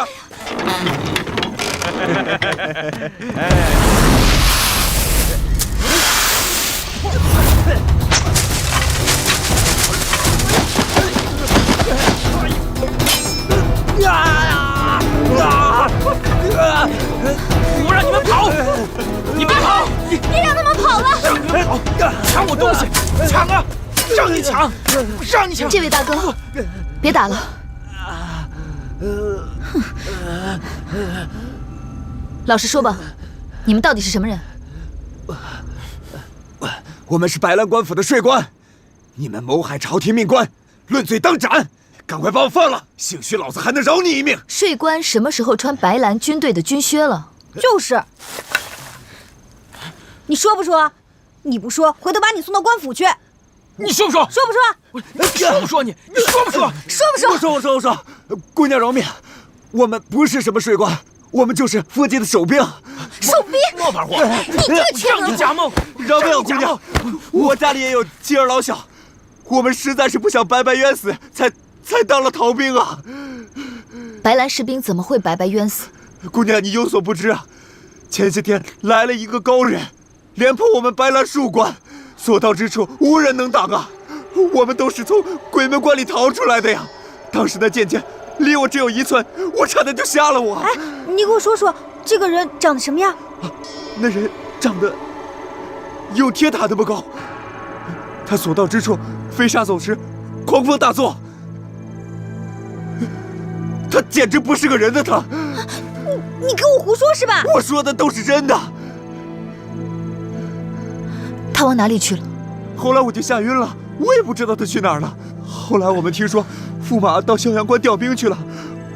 [SPEAKER 18] 我让你们跑，你别跑！
[SPEAKER 5] 别让他们跑了！
[SPEAKER 18] 抢我东西！抢啊！让你抢！让你抢！
[SPEAKER 3] 这位大哥，别打了。老实说吧，你们到底是什么人？
[SPEAKER 14] 我们是白兰官府的税官，你们谋害朝廷命官，论罪当斩！赶快把我放了，兴许老子还能饶你一命。
[SPEAKER 3] 税官什么时候穿白兰军队的军靴了？
[SPEAKER 5] 就是。你说不说？你不说，回头把你送到官府去。
[SPEAKER 18] 你说不说？
[SPEAKER 5] 说不说？
[SPEAKER 18] 说不说你？你说不说？
[SPEAKER 5] 说不说？
[SPEAKER 14] 我说，姑娘饶命，我们不是什么税官，我们就是佛界的守兵。
[SPEAKER 5] 守兵？
[SPEAKER 18] 冒牌货！
[SPEAKER 5] 你这个欠
[SPEAKER 18] 让你假梦！
[SPEAKER 14] 饶命，姑娘，我家里也有妻儿老小，我们实在是不想白白冤死，才当了逃兵啊！
[SPEAKER 3] 白兰士兵怎么会白白冤死？
[SPEAKER 14] 姑娘，你有所不知啊，前些天来了一个高人，连破我们白兰数关，所到之处无人能挡啊！我们都是从鬼门关里逃出来的呀！当时那剑尖离我只有1寸，我差点就瞎了我。
[SPEAKER 5] 哎，你给我说说，这个人长得什么样？
[SPEAKER 14] 那人长得有铁塔那么高，他所到之处飞沙走石，狂风大作。他简直不是个人的他！
[SPEAKER 5] 你跟我胡说是吧？
[SPEAKER 14] 我说的都是真的。
[SPEAKER 3] 他往哪里去了？
[SPEAKER 14] 后来我就吓晕了，我也不知道他去哪儿了。后来我们听说，驸马到萧阳关调兵去了。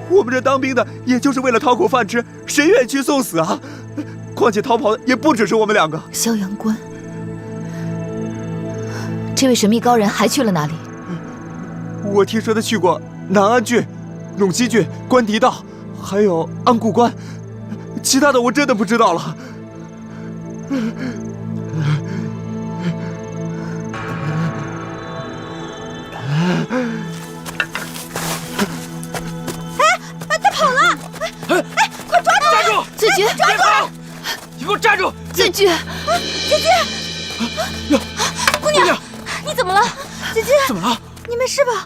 [SPEAKER 14] 我们这当兵的，也就是为了讨口饭吃，谁愿意去送死啊？况且逃跑的也不只是我们2个。
[SPEAKER 3] 萧阳关，这位神秘高人还去了哪里？
[SPEAKER 14] 我听说他去过南安郡、陇西郡、关迪道，还有安固关，其他的我真的不知道了。
[SPEAKER 3] 子爵，
[SPEAKER 5] 抓住！
[SPEAKER 18] 你给我站住！
[SPEAKER 3] 子爵，
[SPEAKER 5] 姐姐，姑娘，你怎么了？姐姐，
[SPEAKER 18] 怎么了？
[SPEAKER 5] 你没事吧？